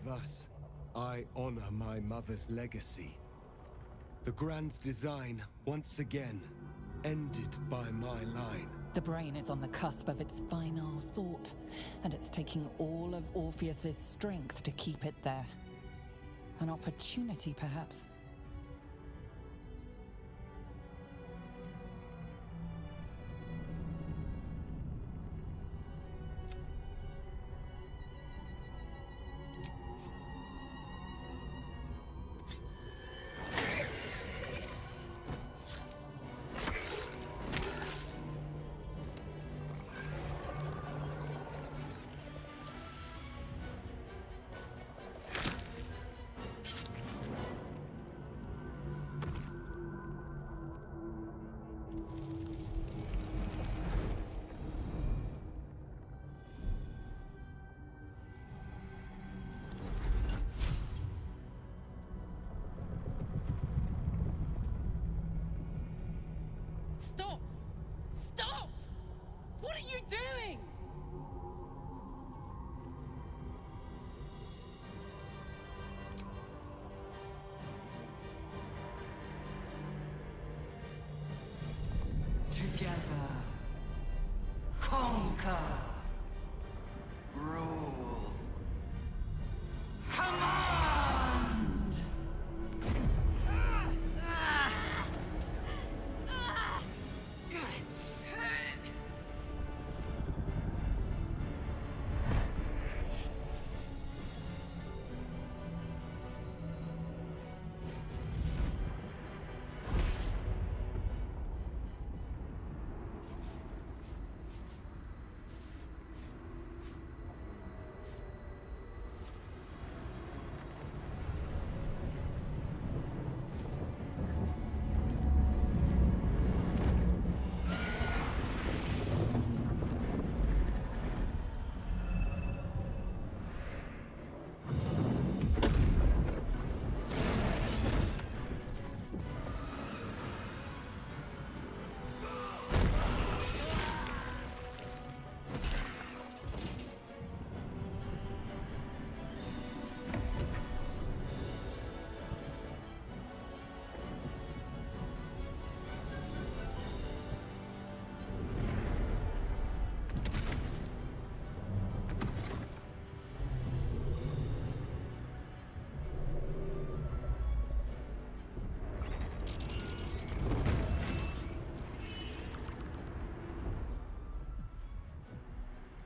thus, I honor my mother's legacy. The grand design, once again, ended by my line. The brain is on the cusp of its final thought, and it's taking all of Orpheus's strength to keep it there. An opportunity, perhaps. Stop! Stop! What are you doing? Together, conquer, rule, command!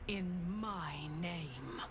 In my name.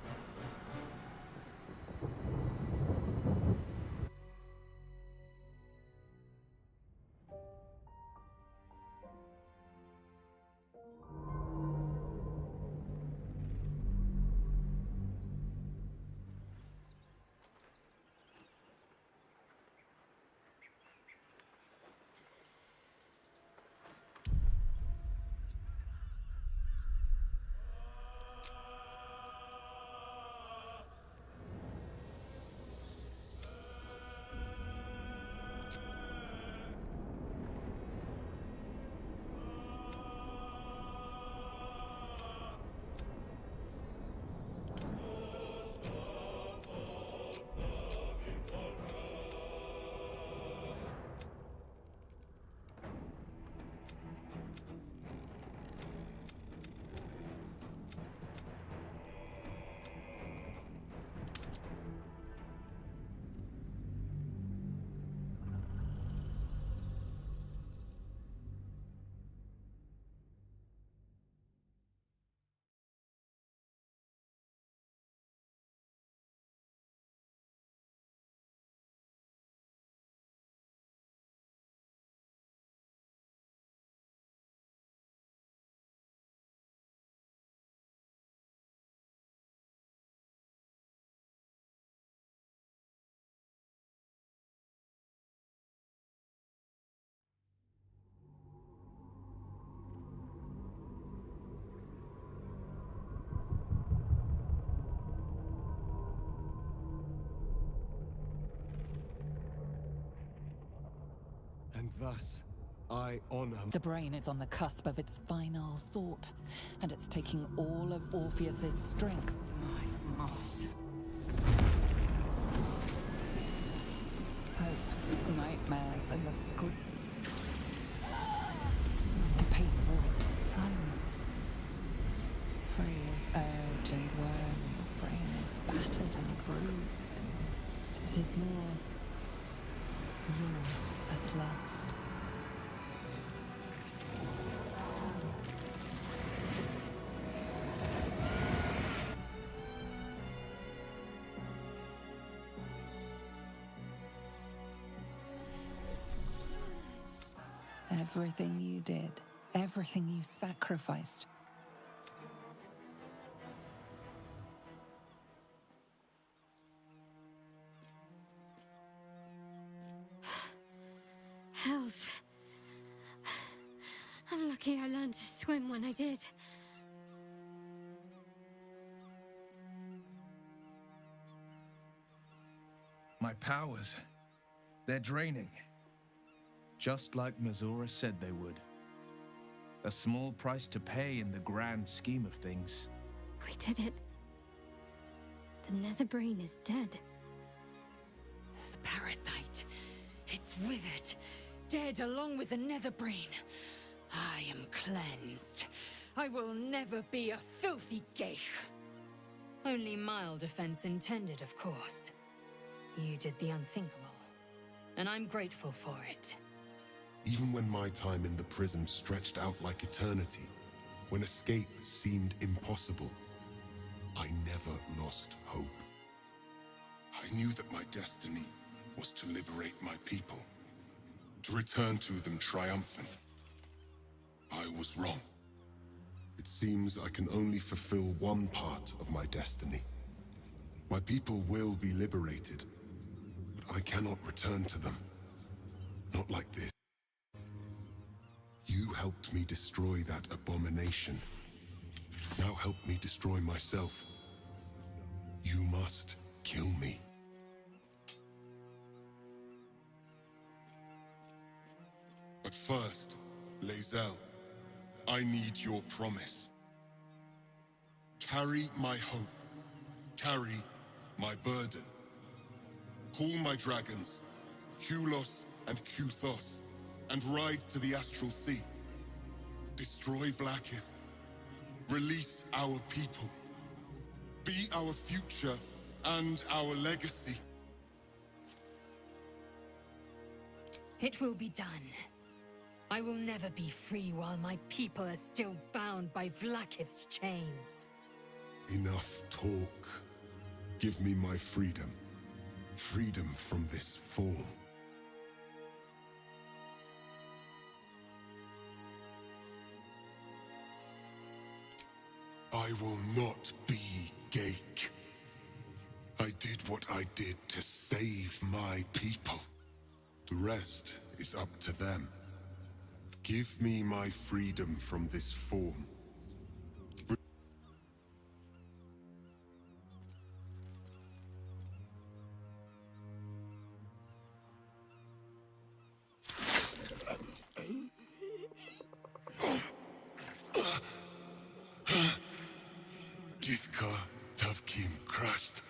And thus, I honor... The brain is on the cusp of its final thought, and it's taking all of Orpheus's strength. I must nightmares, and the the paper rips silence. Free of urge and worm, your brain is battered and bruised. It is yours. Yours at last. Everything you did, everything you sacrificed. Hells. I'm lucky I learned to swim when I did. My powers, they're draining. Just like Mazora said they would. A small price to pay in the grand scheme of things. We did it. The Netherbrain is dead. The parasite. It's withered. Dead along with the Netherbrain. I am cleansed. I will never be a filthy geich. Only mild offense intended, of course. You did the unthinkable. And I'm grateful for it. Even when my time in the prison stretched out like eternity, when escape seemed impossible, I never lost hope. I knew that my destiny was to liberate my people, to return to them triumphant. I was wrong. It seems I can only fulfill one part of my destiny. My people will be liberated, but I cannot return to them. Not like this. You helped me destroy that abomination. Now help me destroy myself. You must kill me. But first, Lae'zel, I need your promise. Carry my hope. Carry my burden. Call my dragons, Kulos and Kuthos, and ride to the Astral Sea. Destroy Vlaakith. Release our people. Be our future and our legacy. It will be done. I will never be free while my people are still bound by Vlaakith's chains. Enough talk. Give me my freedom. Freedom from this form. I will not be Geik. I did what I did to save my people. The rest is up to them. Give me my freedom from this form. Githka Tavkim crushed.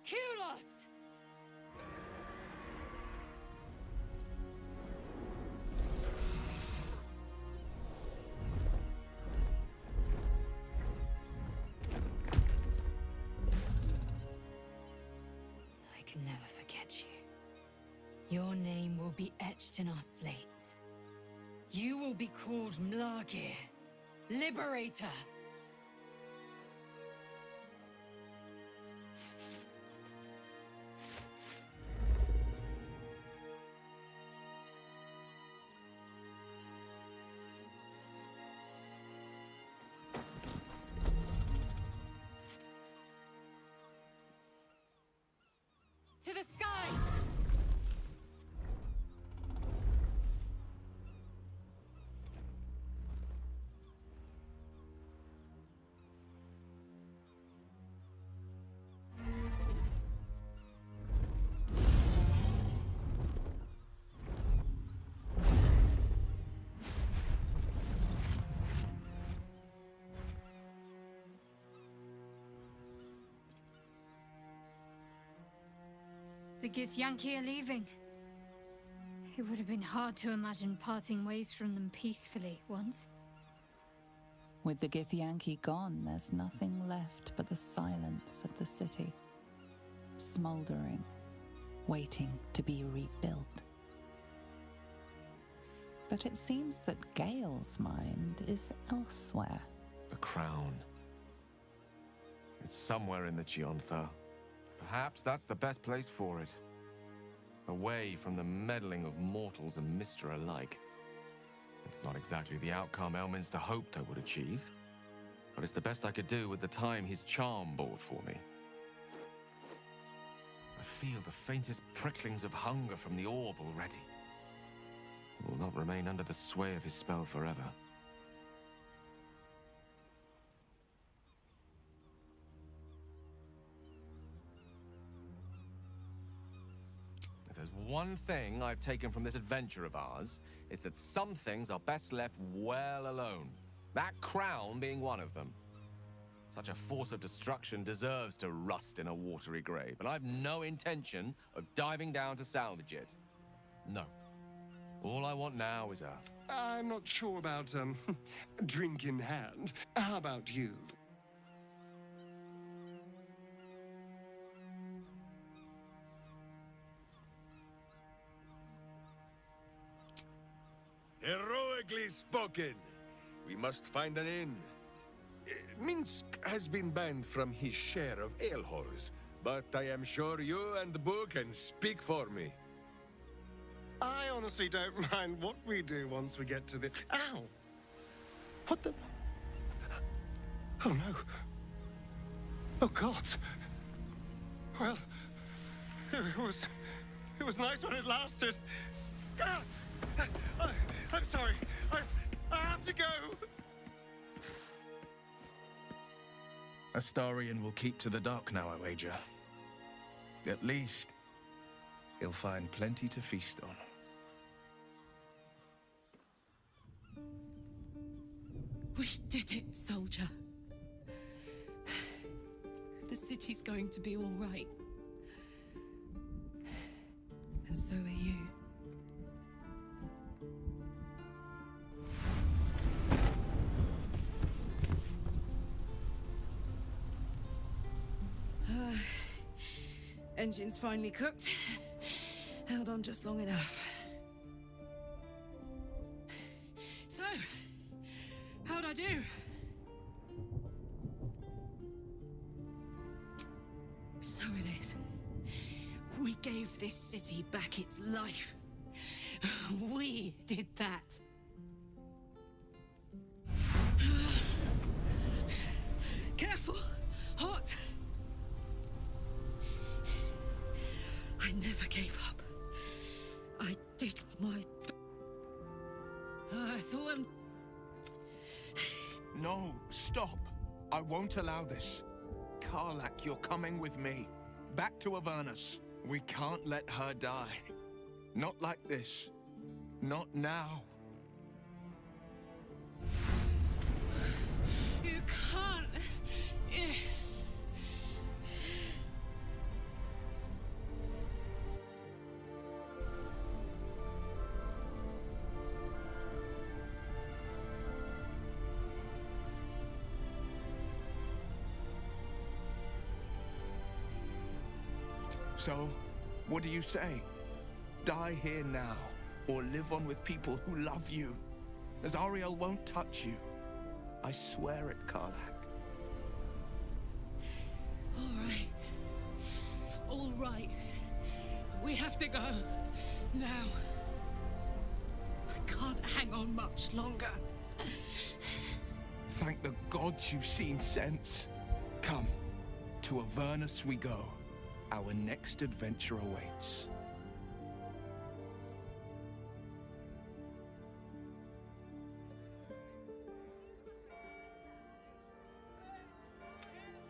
Kulos! I can never forget you. Your name will be etched in our slates. You will be called Mlagir, Liberator. To the skies! The Githyanki are leaving. It would have been hard to imagine parting ways from them peacefully once. With the Githyanki gone, there's nothing left but the silence of the city, smoldering, waiting to be rebuilt. But it seems that Gale's mind is elsewhere. The crown. It's somewhere in the Chiontha. Perhaps that's the best place for it. Away from the meddling of mortals and Mr. alike. It's not exactly the outcome Elminster hoped I would achieve, but it's the best I could do with the time his charm bought for me. I feel the faintest pricklings of hunger from the orb already. It will not remain under the sway of his spell forever. If there's one thing I've taken from this adventure of ours, it's that some things are best left well alone. That crown being one of them. Such a force of destruction deserves to rust in a watery grave, and I've no intention of diving down to salvage it. No. All I want now is a... I'm not sure about, drink in hand. How about you? Heroically spoken. We must find an inn. Minsk has been banned from his share of ale halls, but I am sure you and the book can speak for me. I honestly don't mind what we do once we get to the... Ow! What the... Oh no. Oh God. Well, it was nice when it lasted. Ah! I'm sorry. I have to go. Astarion will keep to the dark now, I wager. At least, he'll find plenty to feast on. We did it, soldier. The city's going to be all right. And so are you. Engine's finally cooked. Held on just long enough. So, how'd I do? So it is. We gave this city back its life. We did that. Careful! Hot! I never gave up. I did my... I thought No, stop. I won't allow this. Karlak, you're coming with me. Back to Avernus. We can't let her die. Not like this. Not now. You can't... So, what do you say? Die here now, or live on with people who love you. Azariel won't touch you. I swear it, Karlak. All right. All right. We have to go. Now. I can't hang on much longer. Thank the gods you've seen sense. Come, to Avernus we go. Our next adventure awaits.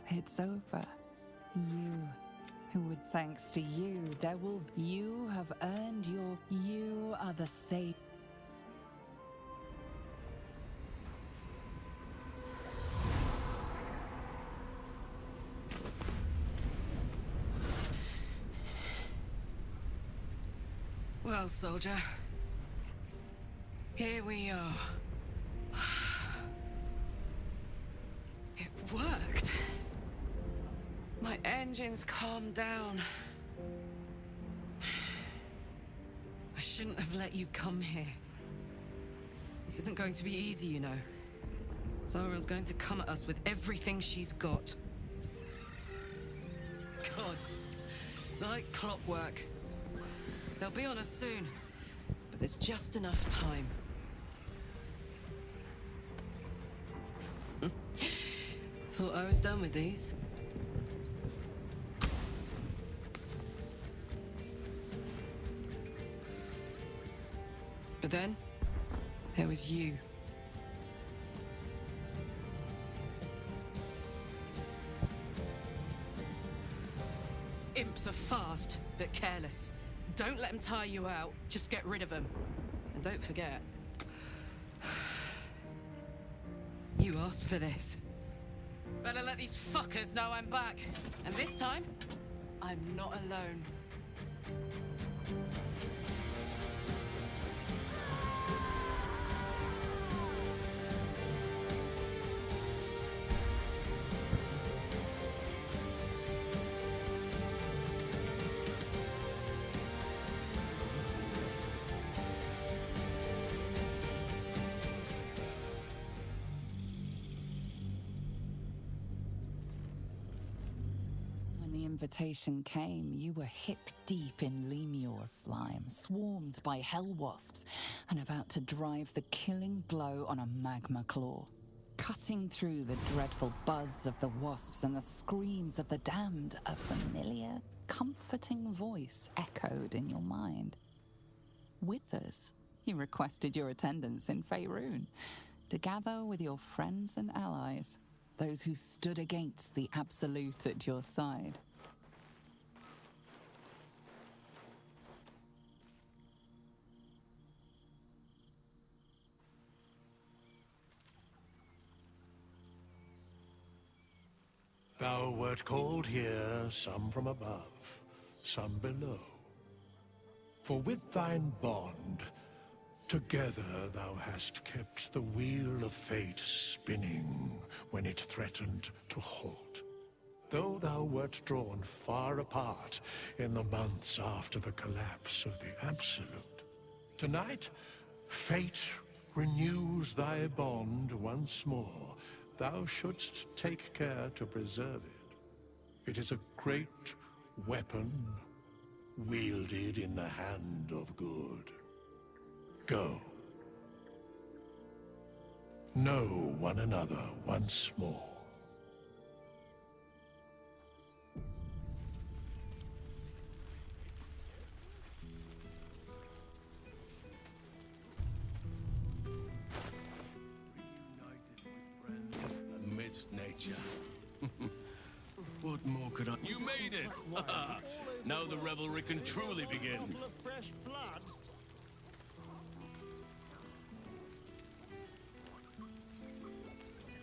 It's over. You, who would, thanks to you, you have earned you are the savior. Well, soldier. Here we are. It worked. My engines calmed down. I shouldn't have let you come here. This isn't going to be easy, you know. Zariel's going to come at us with everything she's got. Gods, like clockwork. They'll be on us soon, but there's just enough time. Thought I was done with these. But then, there was you. Imps are fast, but careless. Don't let them tire you out, just get rid of them. And don't forget, you asked for this. Better let these fuckers know I'm back. And this time, I'm not alone. Invitation came, you were hip-deep in Lemure slime, swarmed by hell wasps, and about to drive the killing blow on a magma claw. Cutting through the dreadful buzz of the wasps and the screams of the damned, a familiar, comforting voice echoed in your mind. Withers, he requested your attendance in Faerun, to gather with your friends and allies, those who stood against the Absolute at your side. Thou wert called here, some from above, some below. For with thine bond, together thou hast kept the wheel of fate spinning when it threatened to halt. Though thou wert drawn far apart in the months after the collapse of the Absolute, tonight, fate renews thy bond once more. Thou shouldst take care to preserve it. It is a great weapon, wielded in the hand of good. Go. Know one another once more. Nature. What more could I... You made it! Now the revelry can truly begin.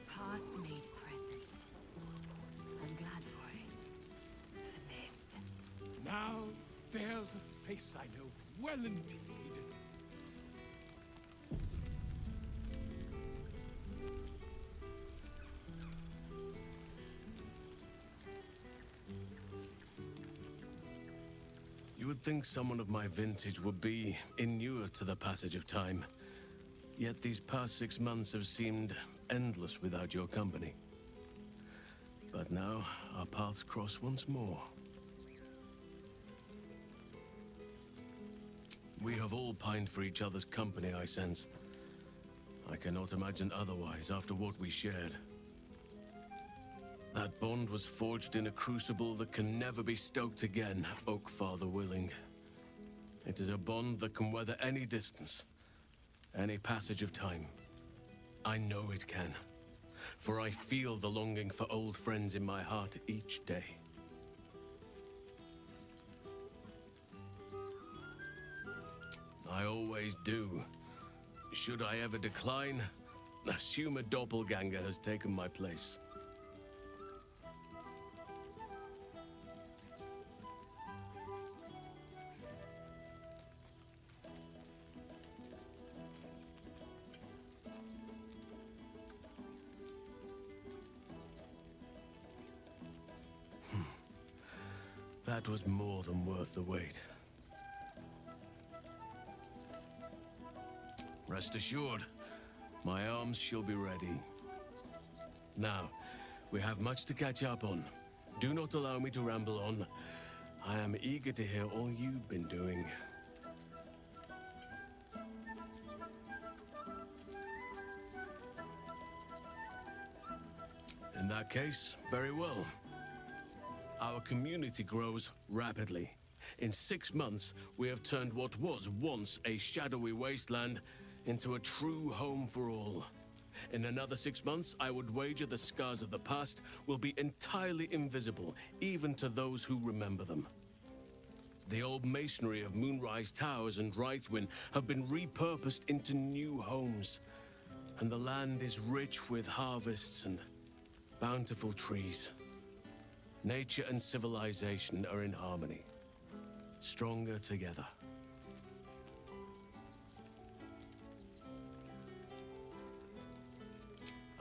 Past-made present. I'm glad for it. For this. Now there's a face I know well indeed. You would think someone of my vintage would be inured to the passage of time. Yet these past 6 months have seemed endless without your company. But now, our paths cross once more. We have all pined for each other's company, I sense. I cannot imagine otherwise after what we shared. That bond was forged in a crucible that can never be stoked again, Oak Father willing. It is a bond that can weather any distance, any passage of time. I know it can, for I feel the longing for old friends in my heart each day. I always do. Should I ever decline, assume a doppelganger has taken my place. That was more than worth the wait. Rest assured, my arms shall be ready. Now, we have much to catch up on. Do not allow me to ramble on. I am eager to hear all you've been doing. In that case, very well. Our community grows rapidly. In 6 months, we have turned what was once a shadowy wasteland into a true home for all. In another 6 months, I would wager the scars of the past will be entirely invisible, even to those who remember them. The old masonry of Moonrise Towers and Rythwin have been repurposed into new homes, and the land is rich with harvests and bountiful trees. Nature and civilization are in harmony, stronger together.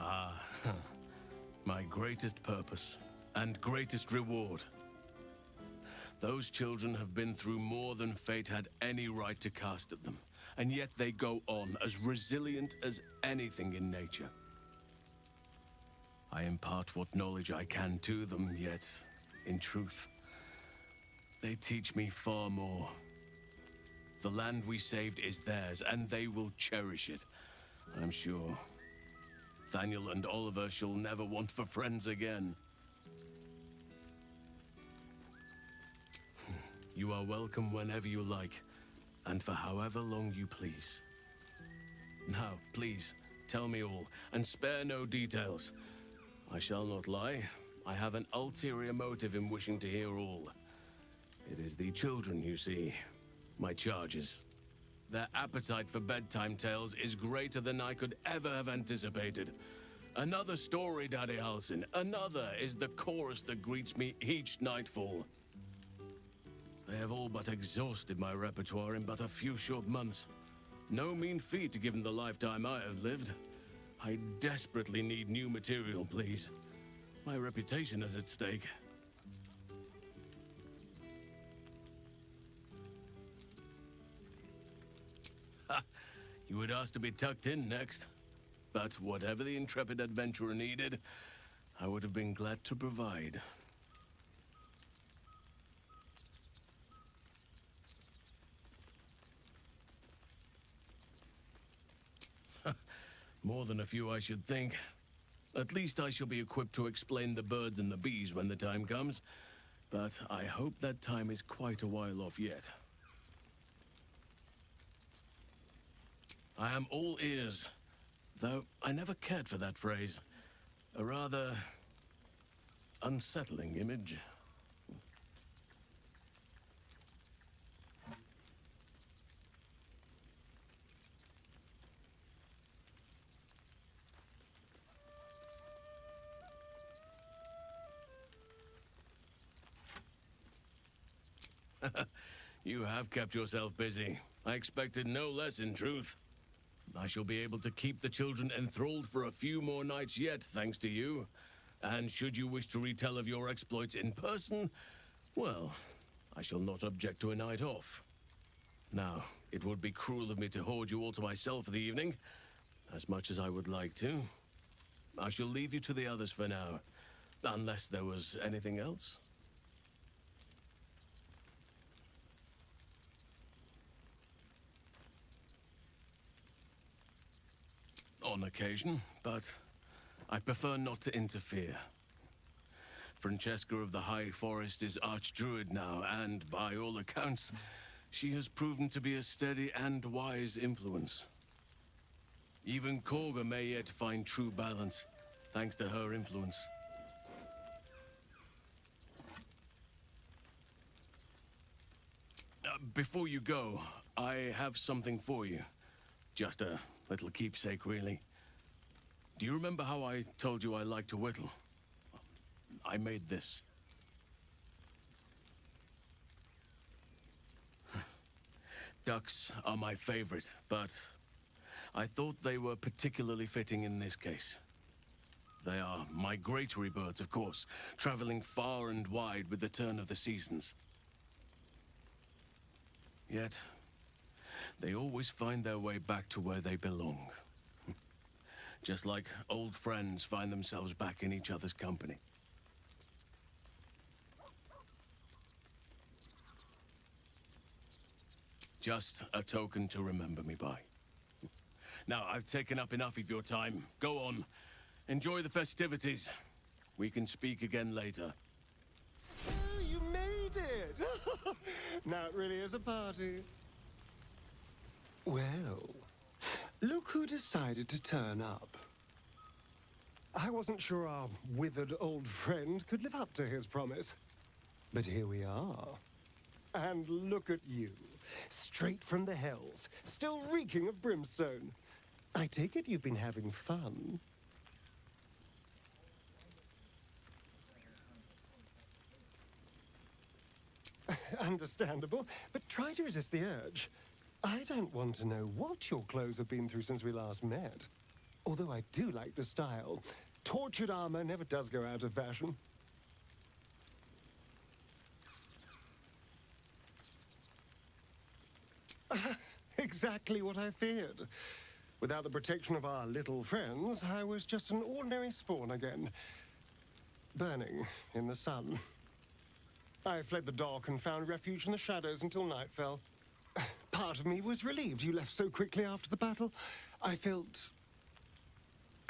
Ah, my greatest purpose and greatest reward. Those children have been through more than fate had any right to cast at them, and yet they go on as resilient as anything in nature. I impart what knowledge I can to them, yet, in truth, they teach me far more. The land we saved is theirs, and they will cherish it, I'm sure. Thaniel and Oliver shall never want for friends again. You are welcome whenever you like, and for however long you please. Now, please, tell me all, and spare no details. I shall not lie. I have an ulterior motive in wishing to hear all. It is the children, you see, my charges. Their appetite for bedtime tales is greater than I could ever have anticipated. Another story, Daddy Halsin. Another is the chorus that greets me each nightfall. They have all but exhausted my repertoire in but a few short months. No mean feat given the lifetime I have lived. I desperately need new material, please. My reputation is at stake. Ha! You would ask to be tucked in next. But whatever the intrepid adventurer needed, I would have been glad to provide. More than a few, I should think. At least I shall be equipped to explain the birds and the bees when the time comes. But I hope that time is quite a while off yet. I am all ears, though I never cared for that phrase. A rather unsettling image. You have kept yourself busy. I expected no less, in truth. I shall be able to keep the children enthralled for a few more nights yet, thanks to you. And should you wish to retell of your exploits in person, well, I shall not object to a night off. Now, it would be cruel of me to hoard you all to myself for the evening, as much as I would like to. I shall leave you to the others for now, unless there was anything else. On occasion, but I prefer not to interfere. Francesca of the High Forest is Archdruid now, and by all accounts, she has proven to be a steady and wise influence. Even Korga may yet find true balance, thanks to her influence. Before you go, I have something for you. Just a little keepsake, really. Do you remember how I told you I like to whittle? I made this. Ducks are my favorite, but I thought they were particularly fitting in this case. They are migratory birds, of course, traveling far and wide with the turn of the seasons. Yet, they always find their way back to where they belong. Just like old friends find themselves back in each other's company. Just a token to remember me by. Now, I've taken up enough of your time. Go on. Enjoy the festivities. We can speak again later. Oh, you made it! Now it really is a party. Well, look who decided to turn up. I wasn't sure our withered old friend could live up to his promise. But here we are. And look at you. Straight from the hells, still reeking of brimstone. I take it you've been having fun. Understandable, but try to resist the urge. I don't want to know what your clothes have been through since we last met. Although I do like the style. Tortured armor never does go out of fashion. Exactly what I feared. Without the protection of our little friends, I was just an ordinary spawn again. Burning in the sun. I fled the dock and found refuge in the shadows until night fell. Part of me was relieved you left so quickly after the battle. I felt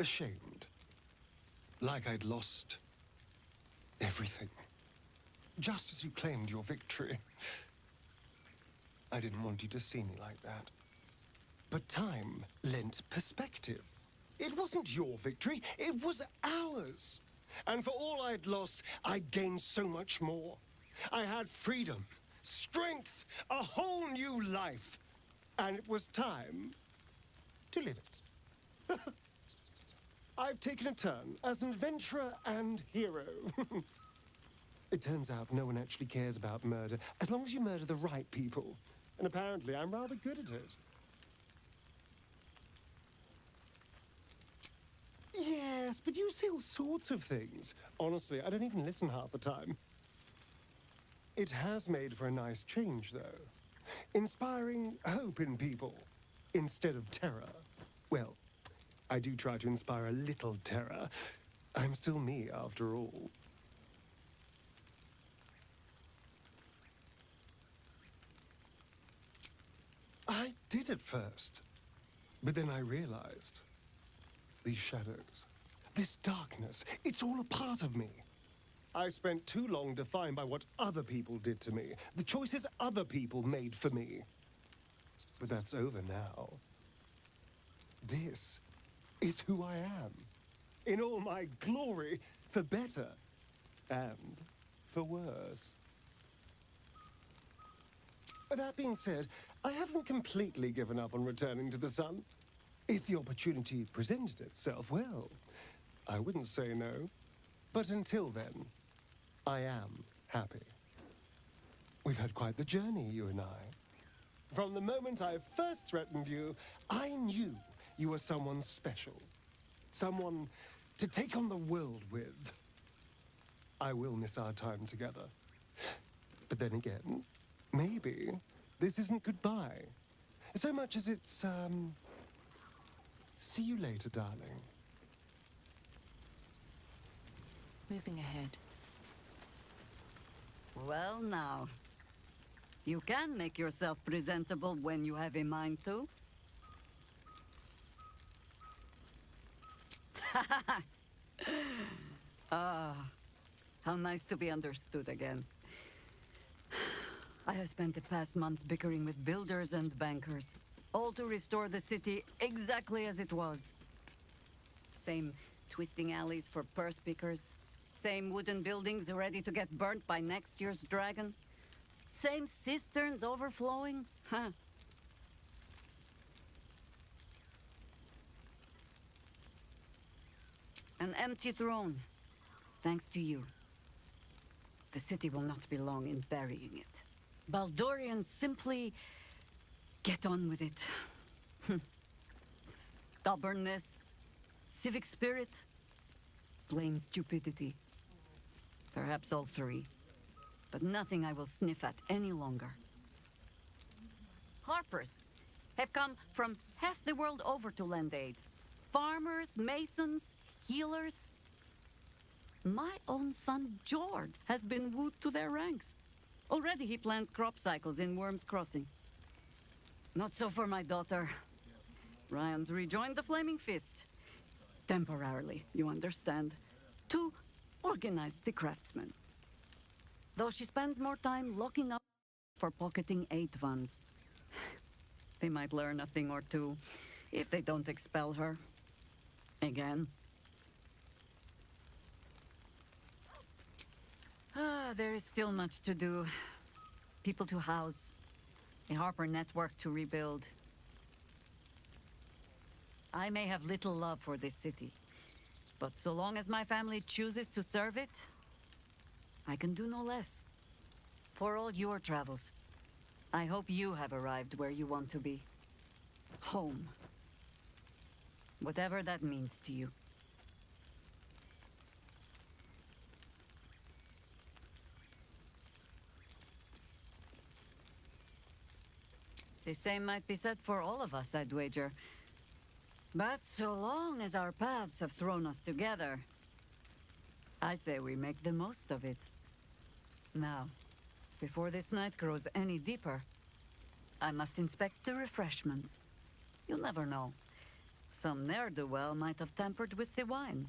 ashamed. Like I'd lost everything. Just as you claimed your victory. I didn't want you to see me like that. But time lent perspective. It wasn't your victory, it was ours. And for all I'd lost, I'd gained so much more. I had freedom, strength, a whole new life. And it was time to live it. I've taken a turn as an adventurer and hero. It turns out no one actually cares about murder, as long as you murder the right people. And apparently I'm rather good at it. Yes, but you say all sorts of things. Honestly, I don't even listen half the time. It has made for a nice change, though. Inspiring hope in people, instead of terror. Well, I do try to inspire a little terror. I'm still me, after all. I did at first. But then I realized. These shadows, this darkness, it's all a part of me. I spent too long defined by what other people did to me, the choices other people made for me. But that's over now. This is who I am, in all my glory, for better and for worse. That being said, I haven't completely given up on returning to the sun. If the opportunity presented itself, well, I wouldn't say no. But until then, I am happy. We've had quite the journey, you and I. From the moment I first threatened you, I knew you were someone special. Someone to take on the world with. I will miss our time together. But then again, maybe this isn't goodbye. So much as it's, see you later, darling. Moving ahead. Well, now. You can make yourself presentable when you have a mind to. Ah, how nice to be understood again. I have spent the past months bickering with builders and bankers, all to restore the city exactly as it was. Same twisting alleys for purse pickers, same wooden buildings ready to get burnt by next year's dragon, same cisterns overflowing, huh? An empty throne, thanks to you. The city will not be long in burying it. Baldurians simply get on with it. Stubbornness, civic spirit, plain stupidity. Perhaps all three. But nothing I will sniff at any longer. Harpers have come from half the world over to lend aid. Farmers, masons, healers. My own son, Jord, has been wooed to their ranks. Already he plans crop cycles in Worm's Crossing. Not so for my daughter. Ryan's rejoined the Flaming Fist. Temporarily, you understand. To organize the craftsmen. Though she spends more time locking up for pocketing aid funds. They might learn a thing or two if they don't expel her. Again. There is still much to do. People to house. A Harper network to rebuild. I may have little love for this city, but so long as my family chooses to serve it, I can do no less. For all your travels, I hope you have arrived where you want to be. Home. Whatever that means to you. The same might be said for all of us, I'd wager. But so long as our paths have thrown us together, I say we make the most of it. Now, before this night grows any deeper, I must inspect the refreshments. You'll never know. Some ne'er-do-well might have tampered with the wine.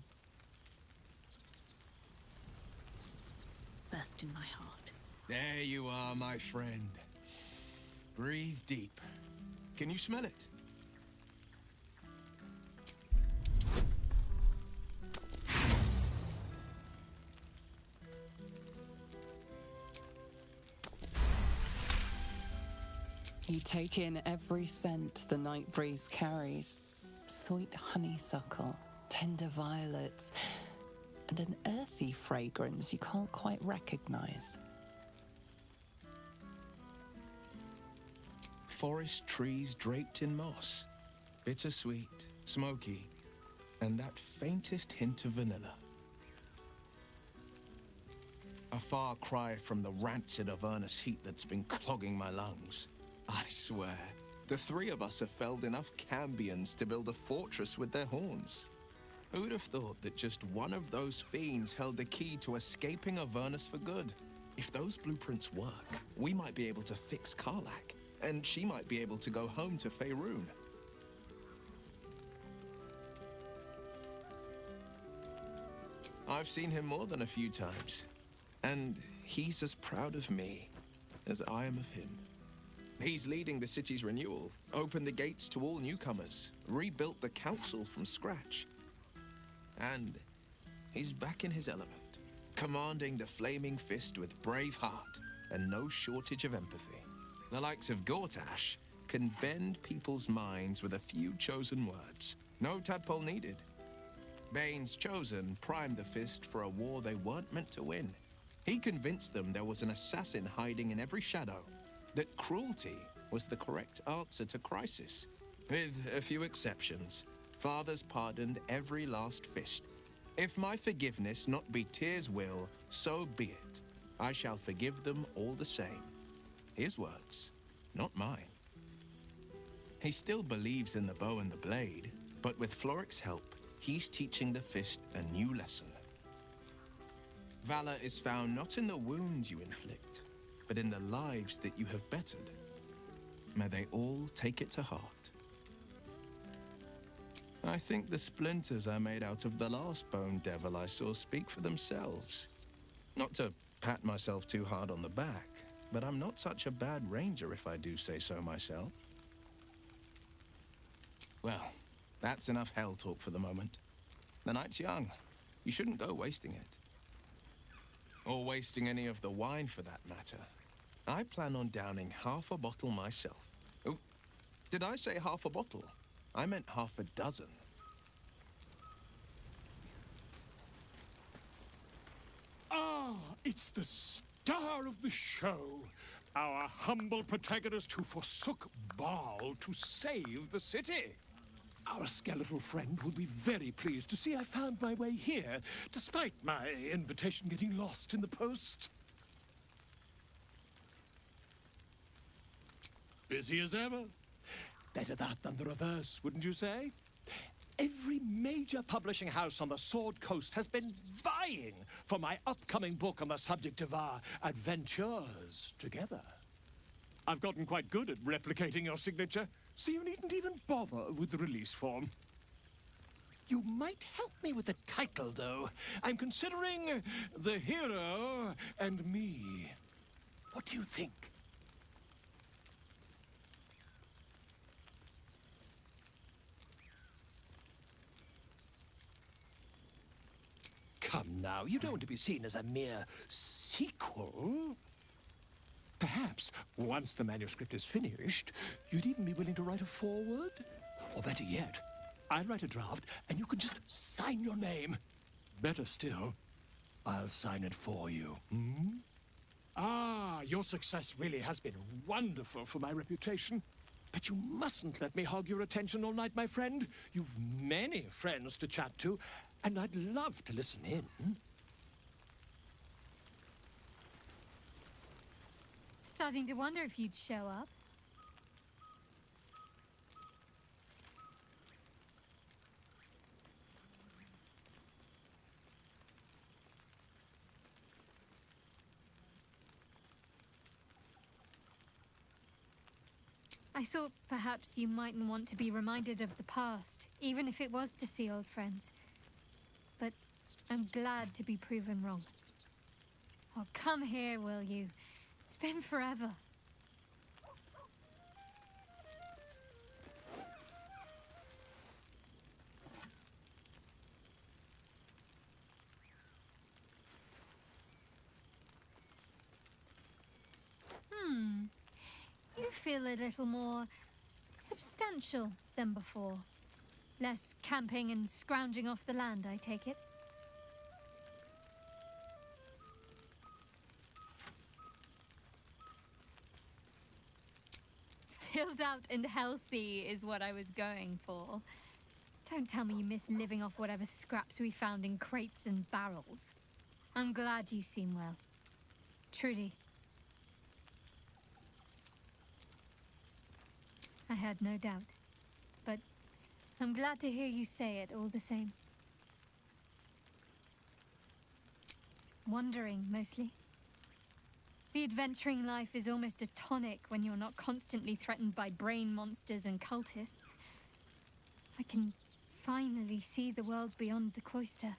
Thirst in my heart. There you are, my friend. Breathe deep. Can you smell it? You take in every scent the night breeze carries. Sweet honeysuckle, tender violets, and an earthy fragrance you can't quite recognize. Forest trees draped in moss. Bittersweet, smoky, and that faintest hint of vanilla. A far cry from the rancid Avernus heat that's been clogging my lungs. I swear, the three of us have felled enough Cambions to build a fortress with their horns. Who'd have thought that just one of those fiends held the key to escaping Avernus for good? If those blueprints work, we might be able to fix Karlach, and she might be able to go home to Faerun. I've seen him more than a few times, and he's as proud of me as I am of him. He's leading the city's renewal, opened the gates to all newcomers, rebuilt the council from scratch. And he's back in his element, commanding the Flaming Fist with brave heart and no shortage of empathy. The likes of Gortash can bend people's minds with a few chosen words. No tadpole needed. Bane's Chosen primed the Fist for a war they weren't meant to win. He convinced them there was an assassin hiding in every shadow, that cruelty was the correct answer to crisis. With a few exceptions, fathers pardoned every last fist. If my forgiveness not be Tyr's will, so be it. I shall forgive them all the same. His words, not mine. He still believes in the bow and the blade, but with Floric's help, he's teaching the Fist a new lesson. Valor is found not in the wounds you inflict, but in the lives that you have bettered. May they all take it to heart. I think the splinters I made out of the last bone devil I saw speak for themselves. Not to pat myself too hard on the back, but I'm not such a bad ranger if I do say so myself. Well, that's enough hell talk for the moment. The night's young. You shouldn't go wasting it. Or wasting any of the wine for that matter. I plan on downing half a bottle myself. Oh, did I say half a bottle? I meant half a dozen. Ah, it's the star of the show. Our humble protagonist who forsook Baal to save the city. Our skeletal friend will be very pleased to see I found my way here, despite my invitation getting lost in the post. Busy as ever. Better that than the reverse, wouldn't you say? Every major publishing house on the Sword Coast has been vying for my upcoming book on the subject of our adventures together. I've gotten quite good at replicating your signature, so you needn't even bother with the release form. You might help me with the title, though. I'm considering The Hero and Me. What do you think? Come now, you don't want to be seen as a mere sequel. Perhaps, once the manuscript is finished, you'd even be willing to write a foreword? Or better yet, I'll write a draft and you can just sign your name. Better still, I'll sign it for you. Hmm? Ah, your success really has been wonderful for my reputation. But you mustn't let me hog your attention all night, my friend. You've many friends to chat to, and I'd love to listen in. Starting to wonder if you'd show up. I thought perhaps you mightn't want to be reminded of the past, even if it was to see old friends. But I'm glad to be proven wrong. Oh, come here, will you? It's been forever. You feel a little more substantial than before. Less camping and scrounging off the land, I take it. Filled out and healthy is what I was going for. Don't tell me you miss living off whatever scraps we found in crates and barrels. I'm glad you seem well. Truly. I had no doubt. But I'm glad to hear you say it all the same. Wandering, mostly. The adventuring life is almost a tonic when you're not constantly threatened by brain monsters and cultists. I can finally see the world beyond the cloister.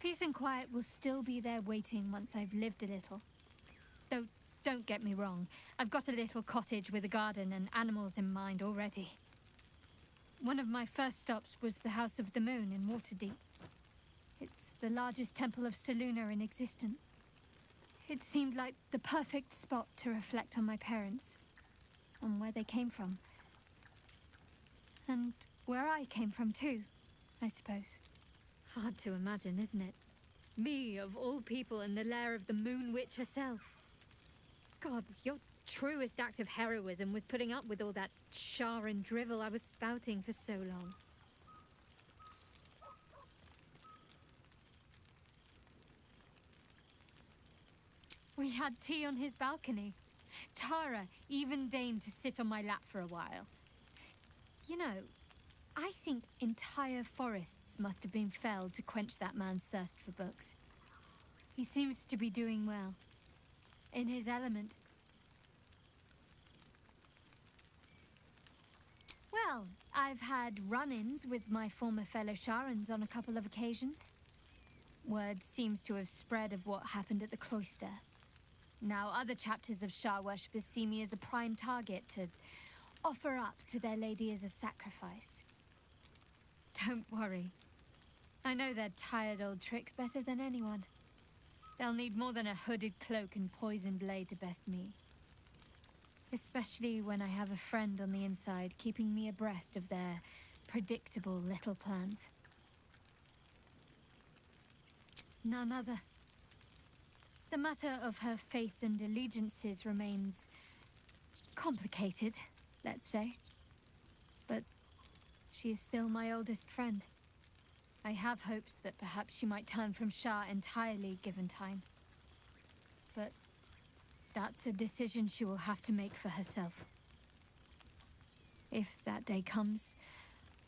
Peace and quiet will still be there waiting once I've lived a little. Though, don't get me wrong, I've got a little cottage with a garden and animals in mind already. One of my first stops was the House of the Moon in Waterdeep. It's the largest temple of Selûne in existence. It seemed like the perfect spot to reflect on my parents, on where they came from. And where I came from too, I suppose. Hard to imagine, isn't it? Me, of all people, in the lair of the Moon Witch herself. Gods, your truest act of heroism was putting up with all that char and drivel I was spouting for so long. We had tea on his balcony. Tara even deigned to sit on my lap for a while. You know, I think entire forests must have been felled to quench that man's thirst for books. He seems to be doing well. In his element. Well, I've had run-ins with my former fellow Sharans on a couple of occasions. Word seems to have spread of what happened at the cloister. Now other chapters of Shar worshippers see me as a prime target to offer up to their lady as a sacrifice. Don't worry. I know their tired old tricks better than anyone. They'll need more than a hooded cloak and poison blade to best me. Especially when I have a friend on the inside keeping me abreast of their predictable little plans. None other. The matter of her faith and allegiances remains complicated, let's say. But she is still my oldest friend. I have hopes that perhaps she might turn from Shah entirely given time. But that's a decision she will have to make for herself. If that day comes,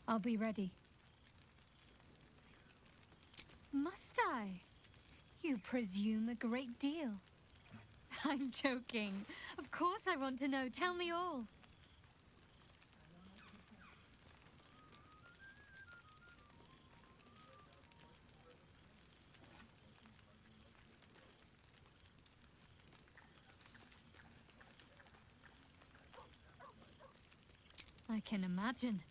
I'll be ready. Must I? You presume a great deal. I'm joking. Of course I want to know. Tell me all. I can imagine.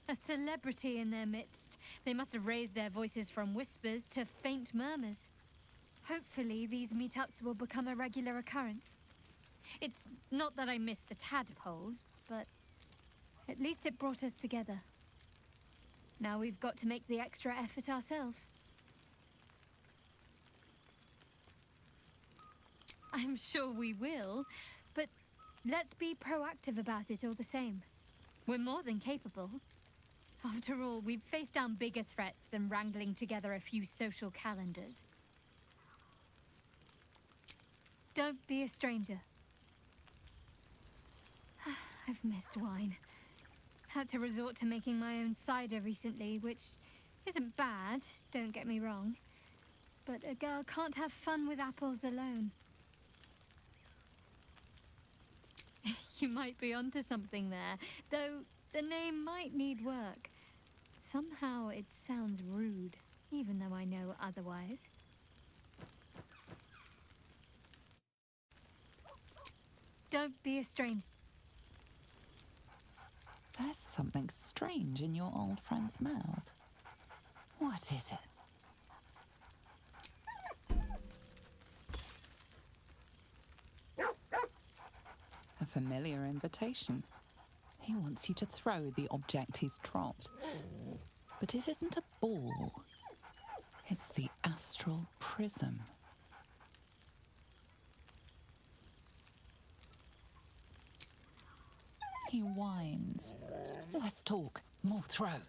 A celebrity in their midst. They must have raised their voices from whispers to faint murmurs. Hopefully, these meetups will become a regular occurrence. It's not that I miss the tadpoles, but at least it brought us together. Now we've got to make the extra effort ourselves. I'm sure we will, but let's be proactive about it all the same. We're more than capable. After all, we've faced down bigger threats than wrangling together a few social calendars. Don't be a stranger. I've missed wine. Had to resort to making my own cider recently, which isn't bad, don't get me wrong. But a girl can't have fun with apples alone. You might be onto something there, though the name might need work. Somehow it sounds rude, even though I know otherwise. Don't be a stranger. There's something strange in your old friend's mouth. What is it? A familiar invitation. He wants you to throw the object he's dropped. But it isn't a ball. It's the astral prism. He whines. Let's talk. More throw.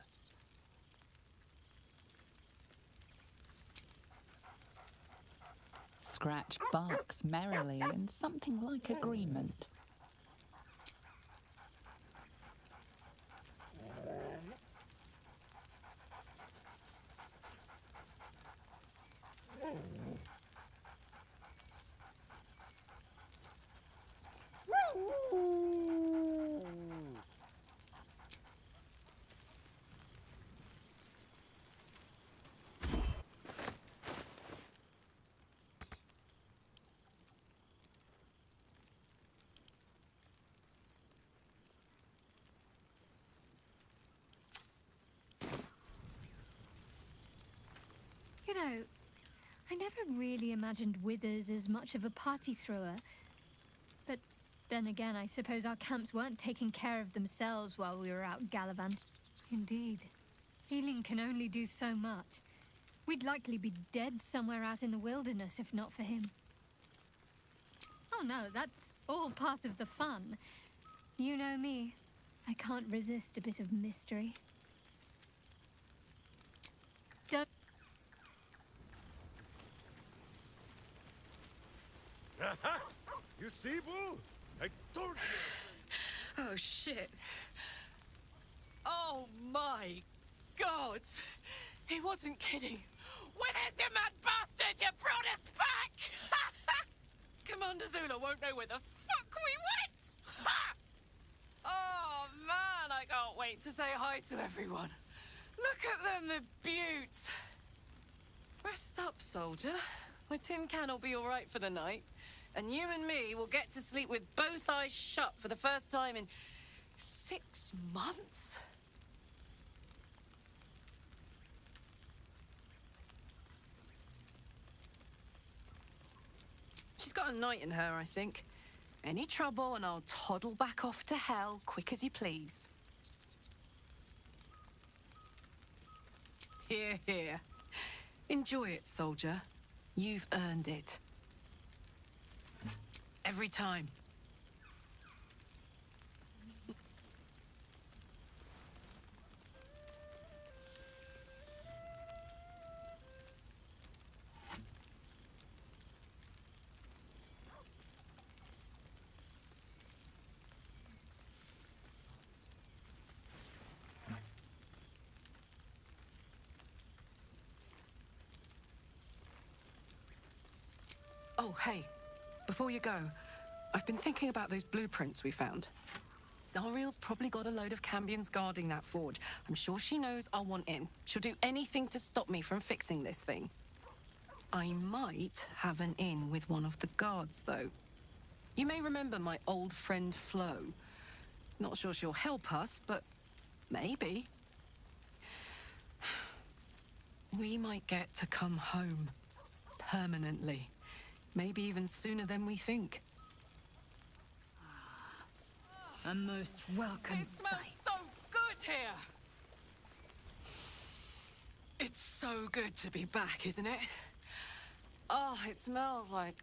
Scratch barks merrily in something like agreement. You know, I never really imagined Withers as much of a party thrower. But then again, I suppose our camps weren't taking care of themselves while we were out gallivanting. Indeed. Healing can only do so much. We'd likely be dead somewhere out in the wilderness if not for him. Oh no, that's all part of the fun. You know me. I can't resist a bit of mystery. Don't... You see, Boo? I told you! Oh, shit. Oh, my God! He wasn't kidding. Where's you mad bastard? You brought us back! Commander Zula won't know where the fuck we went! Oh, man, I can't wait to say hi to everyone. Look at them, the beauts. Rest up, soldier. My tin can will be all right for the night. And you and me will get to sleep with both eyes shut for the first time in 6 months? She's got a knight in her, I think. Any trouble and I'll toddle back off to hell quick as you please. Here, here. Enjoy it, soldier. You've earned it. Every time. Oh, hey. Before you go, I've been thinking about those blueprints we found. Zariel's probably got a load of Cambions guarding that forge. I'm sure she knows I'll want in. She'll do anything to stop me from fixing this thing. I might have an in with one of the guards, though. You may remember my old friend Flo. Not sure she'll help us, but maybe. We might get to come home. Permanently. Maybe even sooner than we think. A most welcome It smells sight. so good here! It's so good to be back, isn't it? Oh, it smells like...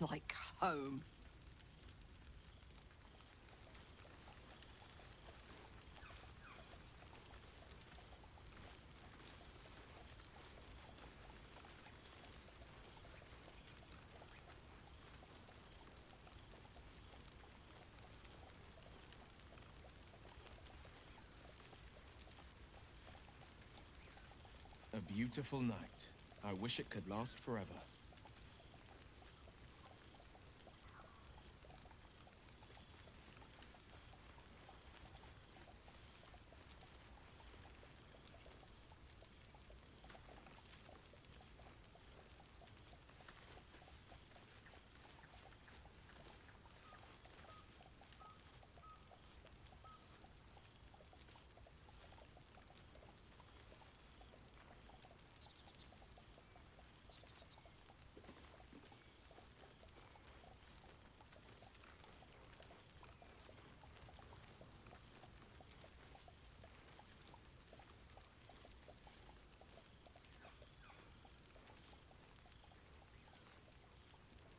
like home. A beautiful night. I wish it could last forever.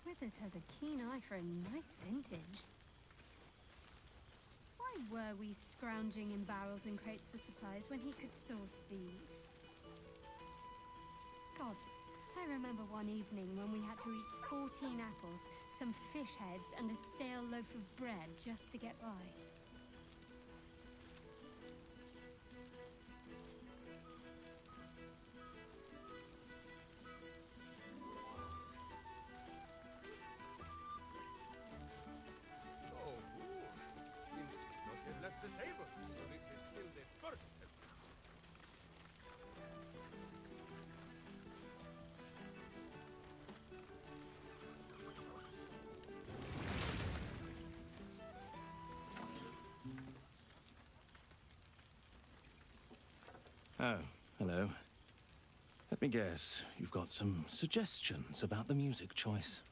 Withers has a keen eye for a nice vintage. Why were we scrounging in barrels and crates for supplies when he could source these? God, I remember one evening when we had to eat 14 apples, some fish heads, and a stale loaf of bread just to get by. Left the table, so this is still the first. Oh, hello. Let me guess, you've got some suggestions about the music choice.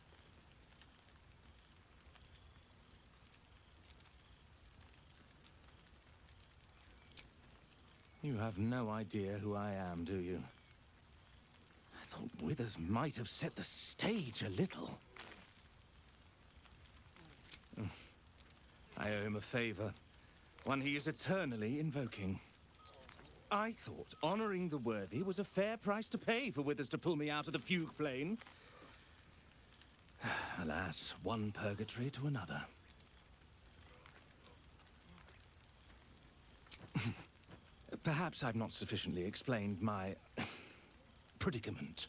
You have no idea who I am, do you? I thought Withers might have set the stage a little. I owe him a favor, one he is eternally invoking. I thought honoring the worthy was a fair price to pay for Withers to pull me out of the fugue plane. Alas, one purgatory to another. Perhaps I've not sufficiently explained my predicament.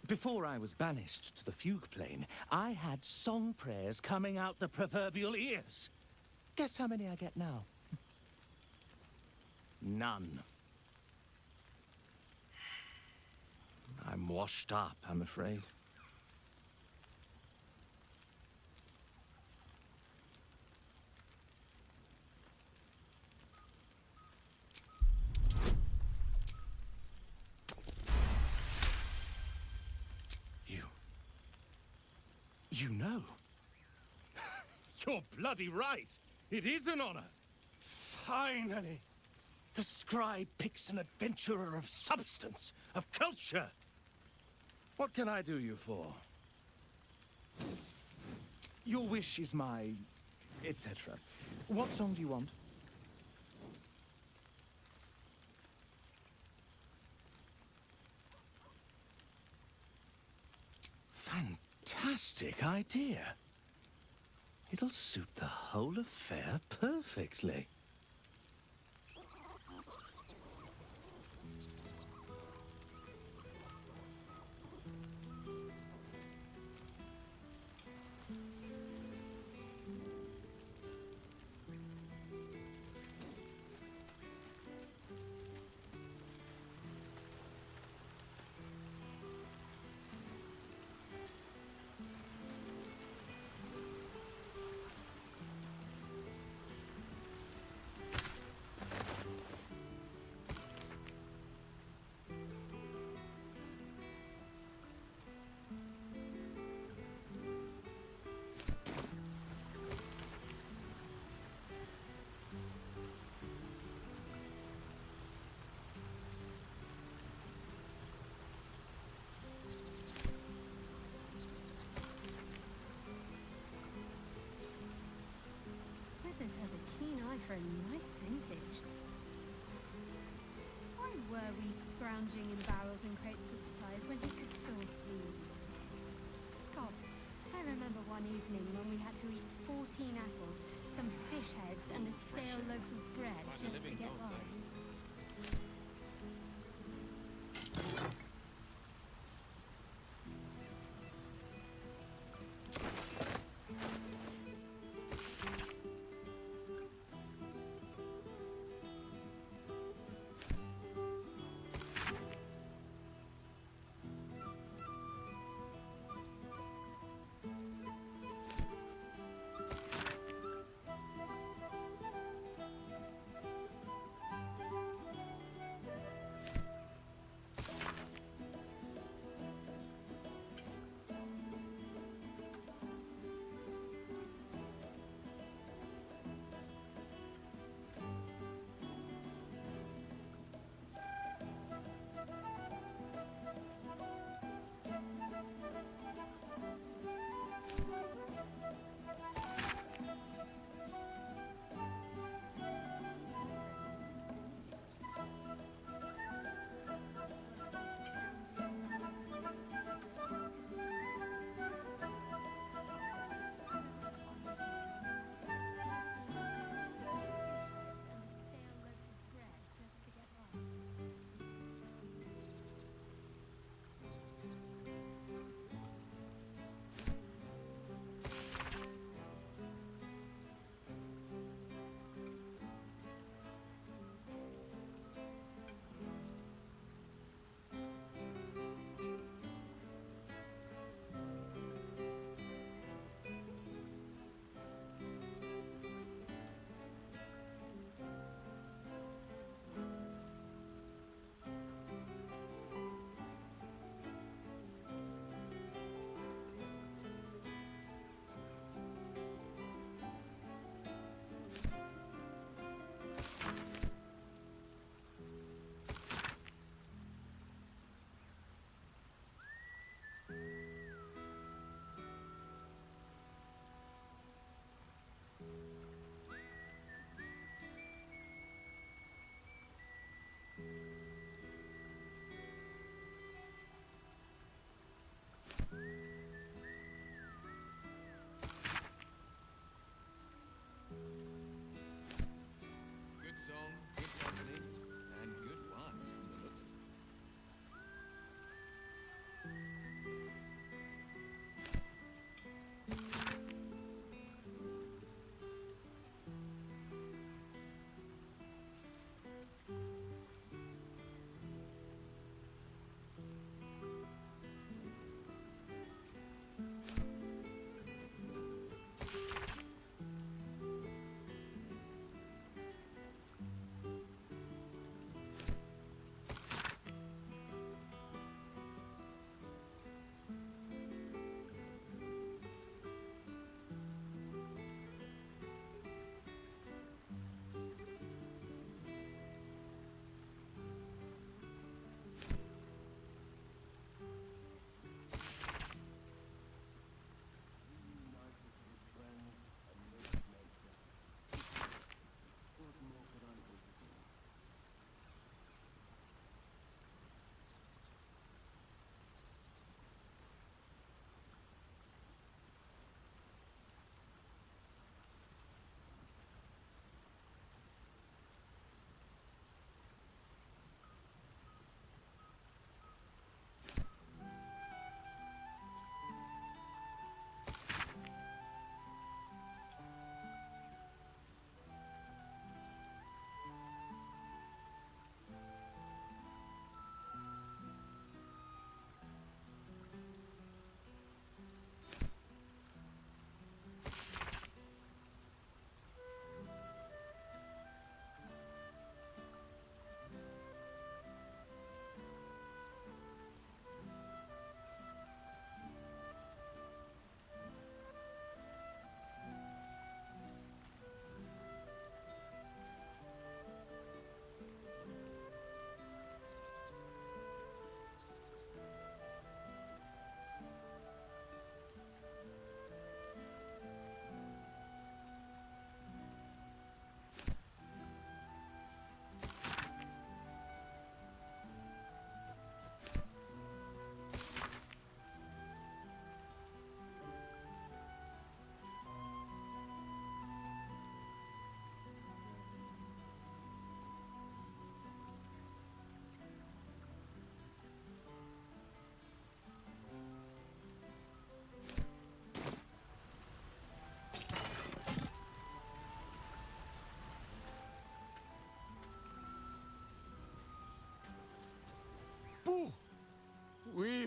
Before I was banished to the fugue plane, I had song prayers coming out the proverbial ears. Guess how many I get now? None. I'm washed up, I'm afraid. You know. You're bloody right. It is an honor. Finally. The scribe picks an adventurer of substance, of culture. What can I do you for? Your wish is my... etc. What song do you want? Fantastic idea. It'll suit the whole affair perfectly. Withers has a keen eye for a nice vintage. Why were we scrounging in barrels and crates for supplies when he could source booze? God, I remember one evening when we had to eat 14 apples, some fish heads, and a stale loaf of bread just to get by.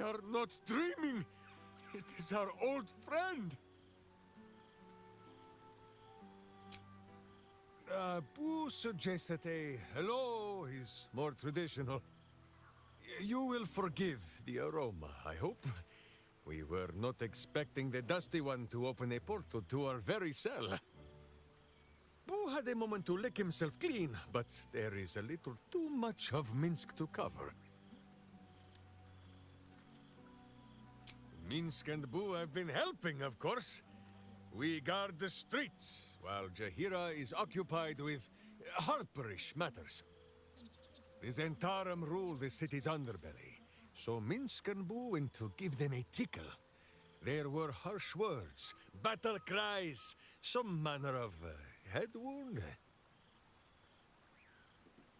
are not dreaming. It is our old friend. Boo suggested a hello is more traditional. You will forgive the aroma, I hope. We were not expecting the Dusty One to open a portal to our very cell. Boo had a moment to lick himself clean, but there is a little too much of Minsk to cover. Minsk and Boo have been helping, of course. We guard the streets, while Jahira is occupied with harperish matters. The Zentarum rule the city's underbelly, so Minsk and Boo went to give them a tickle. There were harsh words, battle cries, some manner of head wound.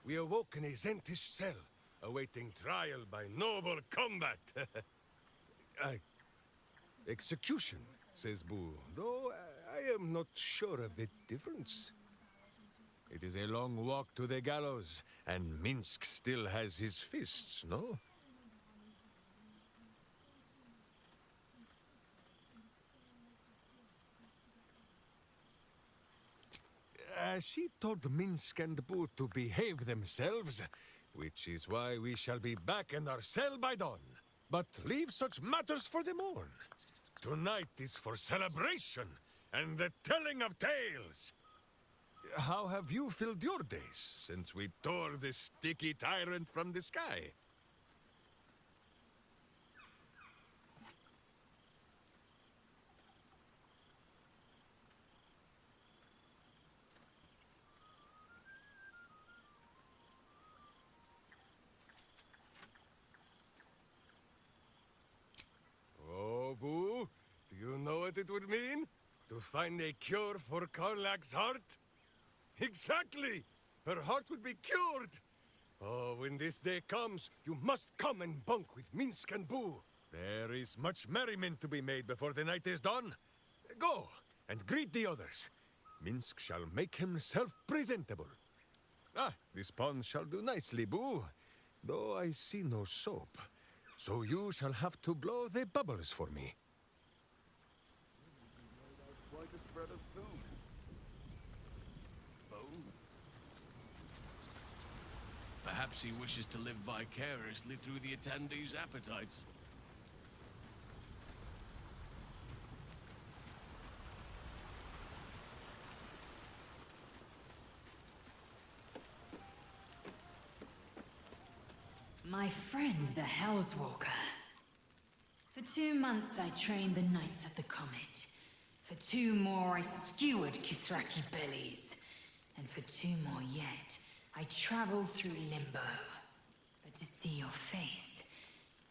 We awoke in a Zentish cell, awaiting trial by noble combat. Execution, says Boo, though I am not sure of the difference. It is a long walk to the gallows, and Minsk still has his fists, no? She told Minsk and Boo to behave themselves, which is why we shall be back in our cell by dawn. But leave such matters for the morn. Tonight is for celebration and the telling of tales. How have you filled your days since we tore this sticky tyrant from the sky? Oh, Boo, do you know what it would mean? To find a cure for Karlak's heart? Exactly! Her heart would be cured! Oh, when this day comes, you must come and bunk with Minsk and Boo. There is much merriment to be made before the night is done. Go, and greet the others. Minsk shall make himself presentable. Ah, this pond shall do nicely, Boo. Though I see no soap. So you shall have to blow the bubbles for me. Quite a spread of food. Perhaps he wishes to live vicariously through the attendees' appetites. My friend, the Hellswalker. For 2 months I trained the Knights of the Comet. For 2 more I skewered Kithraki bellies. And for 2 more yet, I traveled through Limbo. But to see your face,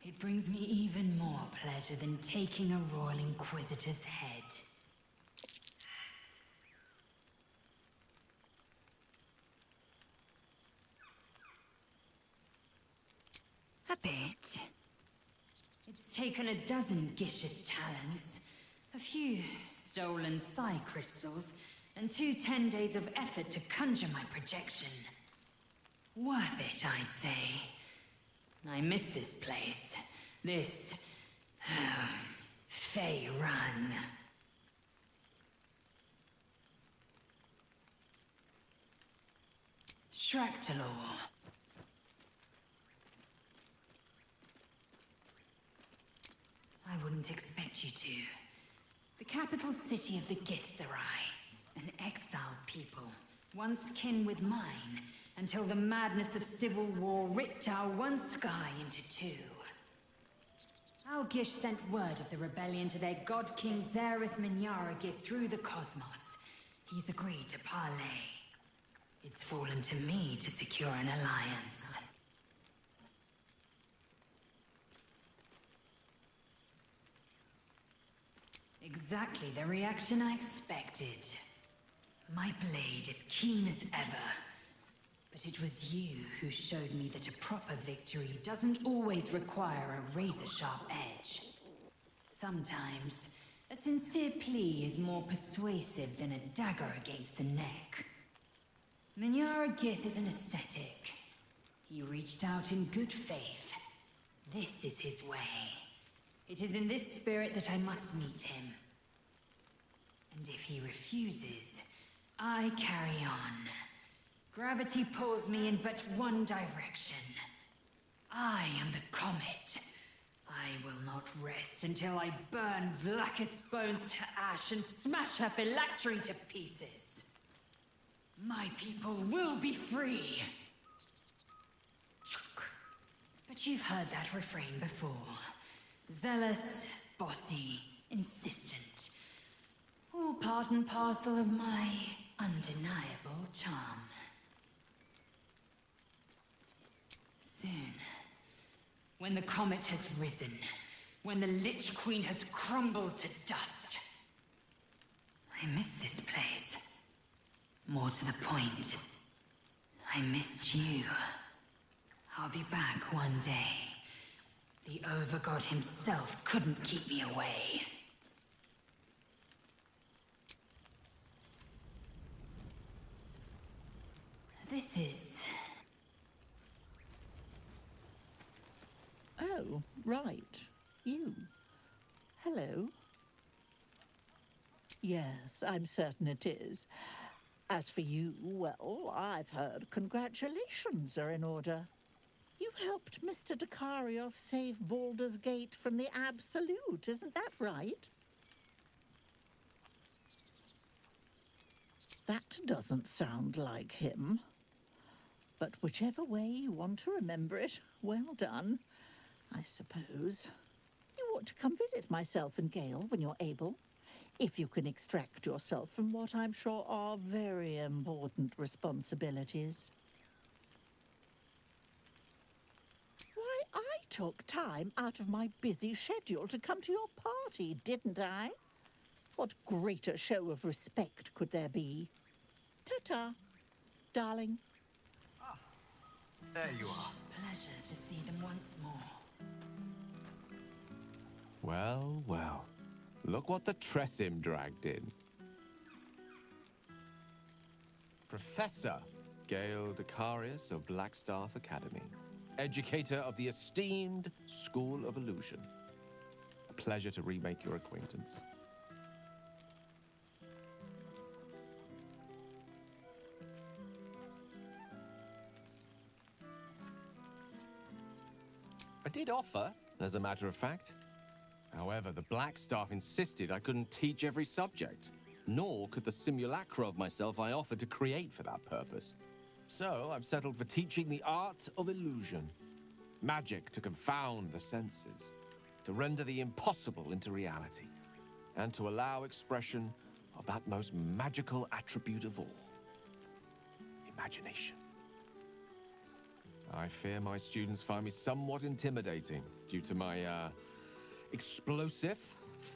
it brings me even more pleasure than taking a Royal Inquisitor's head. A bit. It's taken a dozen Gish's talents, a few stolen psi crystals, and 2 10 days of effort to conjure my projection. Worth it, I'd say. I miss this place. This... Fey Run. Shractalor. I wouldn't expect you to. The capital city of the Githzerai. An exiled people, once kin with mine, until the madness of civil war ripped our one sky into 2. Our Gish sent word of the rebellion to their god king Zareth Minyaragith through the cosmos. He's agreed to parley. It's fallen to me to secure an alliance. Exactly the reaction I expected. My blade is keen as ever. But it was you who showed me that a proper victory doesn't always require a razor-sharp edge. Sometimes, a sincere plea is more persuasive than a dagger against the neck. Minyaragith is an ascetic. He reached out in good faith. This is his way. It is in this spirit that I must meet him. And if he refuses, I carry on. Gravity pulls me in but one direction. I am the comet. I will not rest until I burn Vlaakith's bones to ash and smash her phylactery to pieces. My people will be free. But you've heard that refrain before. Zealous, bossy, insistent. All part and parcel of my undeniable charm. Soon, when the comet has risen, when the Lich Queen has crumbled to dust, I miss this place. More to the point, I missed you. I'll be back one day. The Overgod himself couldn't keep me away. This is... Oh, right. You. Hello. Yes, I'm certain it is. As for you, well, I've heard congratulations are in order. You helped Mr. Dekarios save Baldur's Gate from the Absolute, isn't that right? That doesn't sound like him. But whichever way you want to remember it, well done, I suppose. You ought to come visit myself and Gale when you're able, if you can extract yourself from what I'm sure are very important responsibilities. Why, I took time out of my busy schedule to come to your party, didn't I? What greater show of respect could there be? Ta-ta, darling. There you are. Pleasure to see them once more. Well, well. Look what the Tressim dragged in. Professor Gale Dekarios of Blackstaff Academy. Educator of the esteemed School of Illusion. A pleasure to remake your acquaintance. I did offer, as a matter of fact. However, the Blackstaff insisted I couldn't teach every subject, nor could the simulacra of myself I offered to create for that purpose. So I've settled for teaching the art of illusion. Magic to confound the senses, to render the impossible into reality, and to allow expression of that most magical attribute of all, imagination. I fear my students find me somewhat intimidating due to my, explosive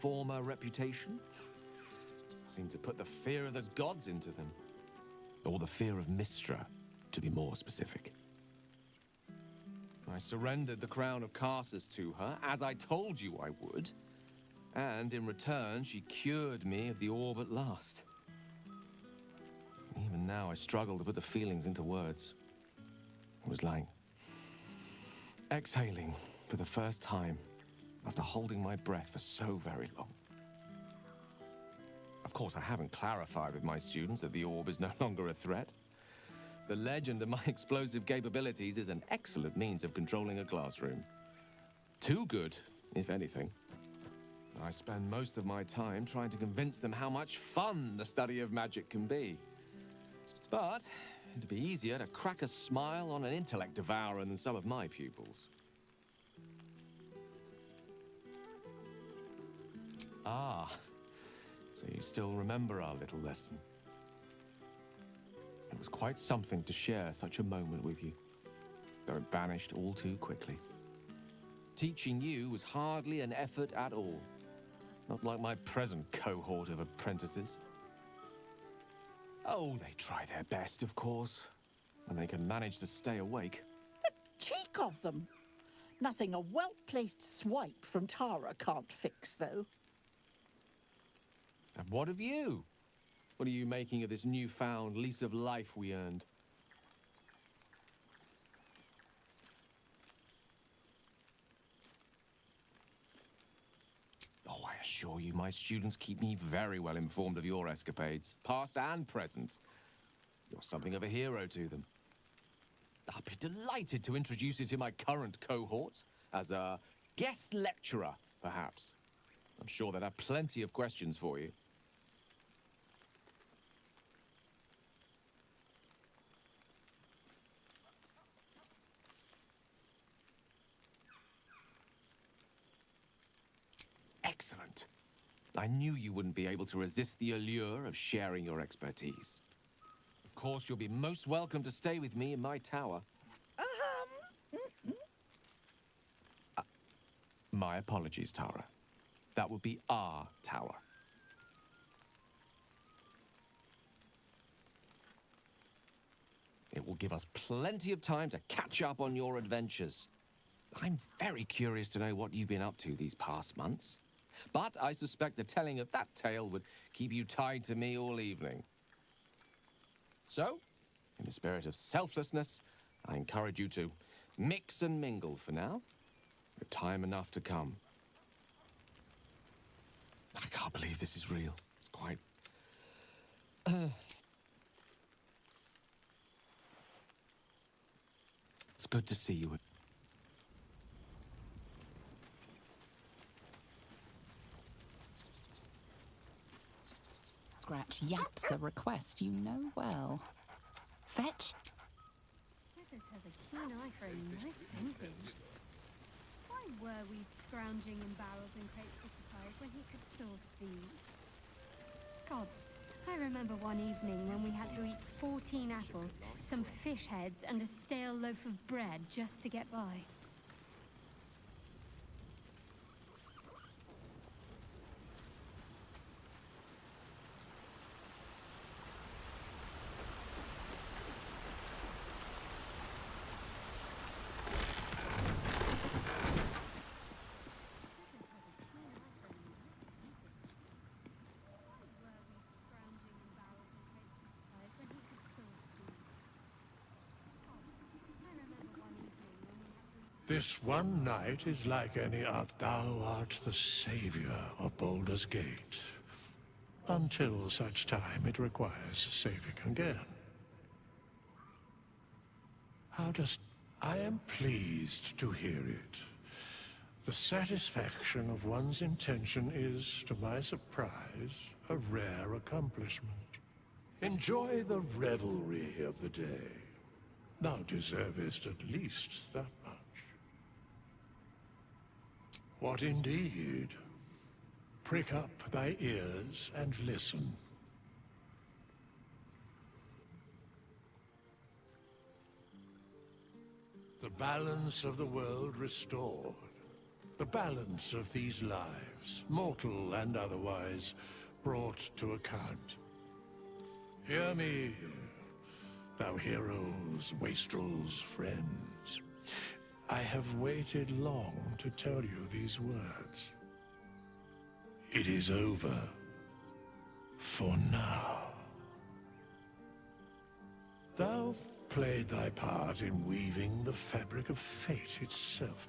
former reputation. I seem to put the fear of the gods into them. Or the fear of Mystra, to be more specific. I surrendered the crown of Karsus to her, as I told you I would. And in return, she cured me of the orb at last. Even now, I struggle to put the feelings into words. It was like exhaling for the first time after holding my breath for so very long. Of course, I haven't clarified with my students that the orb is no longer a threat. The legend of my explosive capabilities is an excellent means of controlling a classroom. Too good, if anything. I spend most of my time trying to convince them how much fun the study of magic can be. But it'd be easier to crack a smile on an intellect devourer than some of my pupils. Ah, so you still remember our little lesson. It was quite something to share such a moment with you, though it vanished all too quickly. Teaching you was hardly an effort at all, not like my present cohort of apprentices. Oh, they try their best, of course, when they can manage to stay awake. The cheek of them! Nothing a well-placed swipe from Tara can't fix, though. And what of you? What are you making of this newfound lease of life we earned? assure you, my students keep me very well informed of your escapades, past and present. You're something of a hero to them. I'll be delighted to introduce you to my current cohort as a guest lecturer, perhaps. I'm sure they'd have plenty of questions for you. Excellent. I knew you wouldn't be able to resist the allure of sharing your expertise. Of course, you'll be most welcome to stay with me in my tower. My apologies, Tara. That would be our tower. It will give us plenty of time to catch up on your adventures. I'm very curious to know what you've been up to these past months. But I suspect the telling of that tale would keep you tied to me all evening. So, in the spirit of selflessness, I encourage you to mix and mingle for now, with time enough to come. I can't believe this is real. It's quite... It's good to see you. Scratch yaps a request you know well. Fetch. Withers has a keen eye for a nice vintage. Why were we scrounging in barrels and crates for supplies when he could source these? God, I remember one evening when we had to eat 14 apples, some fish heads, and a stale loaf of bread just to get by. This one night is like any other. Thou art the savior of Baldur's Gate. Until such time it requires saving again. How does... I am pleased to hear it. The satisfaction of one's intention is, to my surprise, a rare accomplishment. Enjoy the revelry of the day. Thou deservest at least that much. What indeed? Prick up thy ears and listen. The balance of the world restored. The balance of these lives, mortal and otherwise, brought to account. Hear me, thou heroes, wastrels, friends. I have waited long to tell you these words. It is over. For now. Thou played thy part in weaving the fabric of fate itself,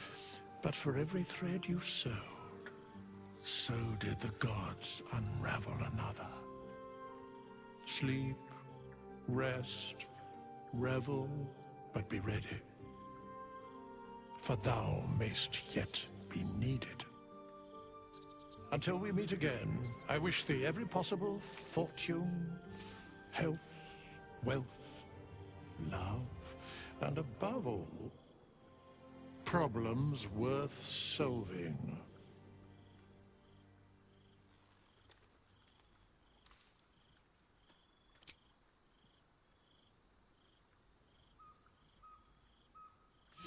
but for every thread you sewed, so did the gods unravel another. Sleep, rest, revel, but be ready. For thou mayst yet be needed. Until we meet again, I wish thee every possible fortune, health, wealth, love, and above all, problems worth solving.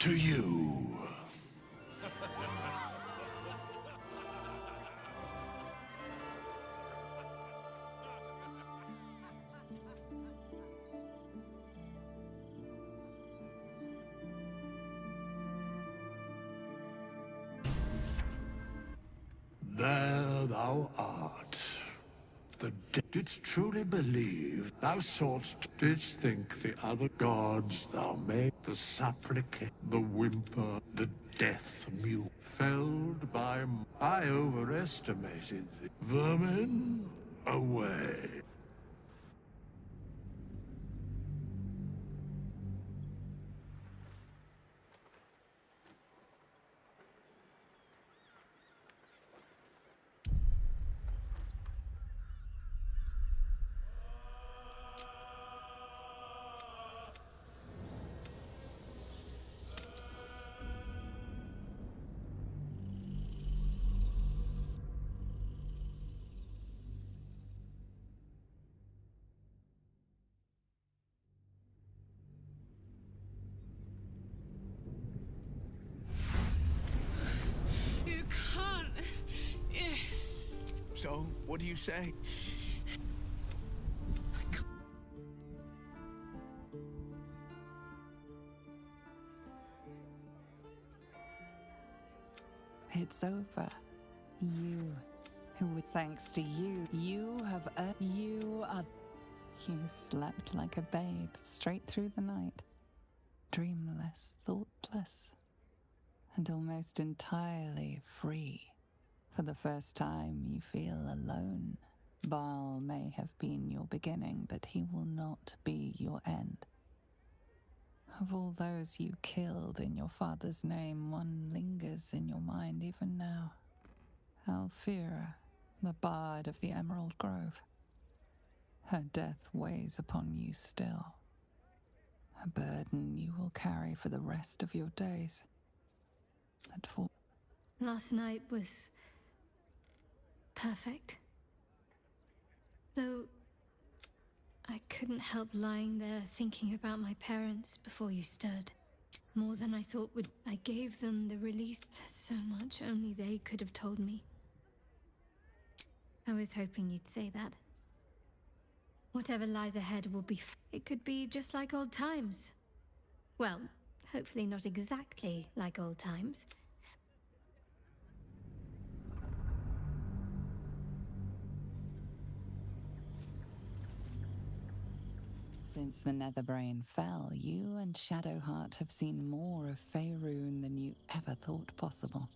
To you. There thou art. The didst truly believe thou soughtst, didst think the other gods thou made, the supplicant, the whimper, the death mute, felled I overestimated the vermin away. You can't. So, what do you say? It's over. You, who would, thanks to you, you have, you are, you slept like a babe straight through the night. Dreamless, thoughtless, and almost entirely free. For the first time, you feel alone. Baal may have been your beginning, but he will not be your end. Of all those you killed in your father's name, one lingers in your mind even now. Alfira, the bard of the Emerald Grove. Her death weighs upon you still. A burden you will carry for the rest of your days. But for Last night was perfect. Though I couldn't help lying there thinking about my parents before you stirred. More than I thought would. I gave them the release. There's so much only they could have told me. I was hoping you'd say that. Whatever lies ahead will be. It could be just like old times. Well, hopefully not exactly like old times. Since the Netherbrain fell, you and Shadowheart have seen more of Faerun than you ever thought possible.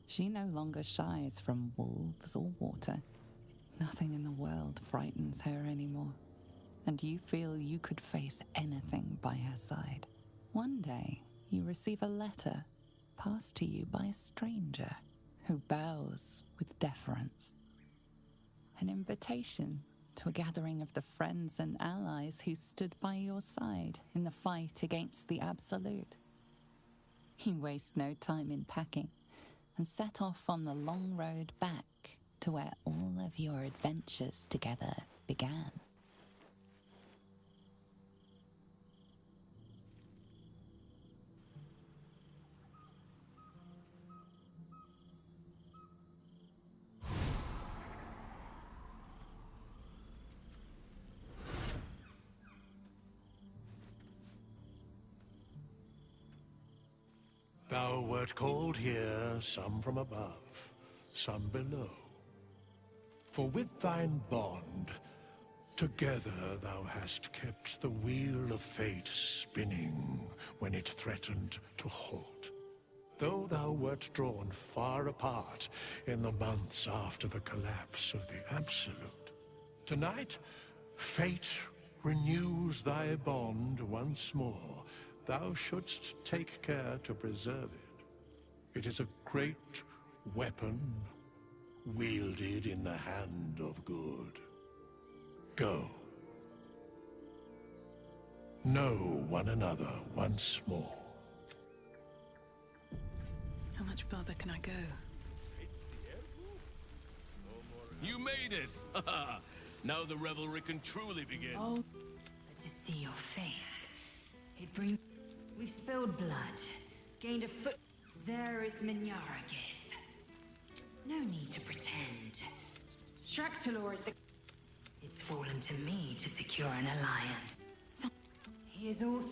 She no longer shies from wolves or water. Nothing in the world frightens her anymore. And you feel you could face anything by her side. One day, you receive a letter passed to you by a stranger who bows with deference. An invitation to a gathering of the friends and allies who stood by your side in the fight against the Absolute. You waste no time in packing and set off on the long road back to where all of your adventures together began. Thou wert called here, some from above, some below. For with thine bond, together thou hast kept the wheel of fate spinning when it threatened to halt. Though thou wert drawn far apart in the months after the collapse of the Absolute, tonight, fate renews thy bond once more. Thou shouldst take care to preserve it. It is a great weapon, wielded in the hand of good. Go. Know one another once more. How much further can I go? You made it! Now the revelry can truly begin. Oh, to see your face. It brings... We've spilled blood, gained a foot... Zereth Minyara gave. No need to pretend. Shraktalor is the... It's fallen to me to secure an alliance. So, he is also...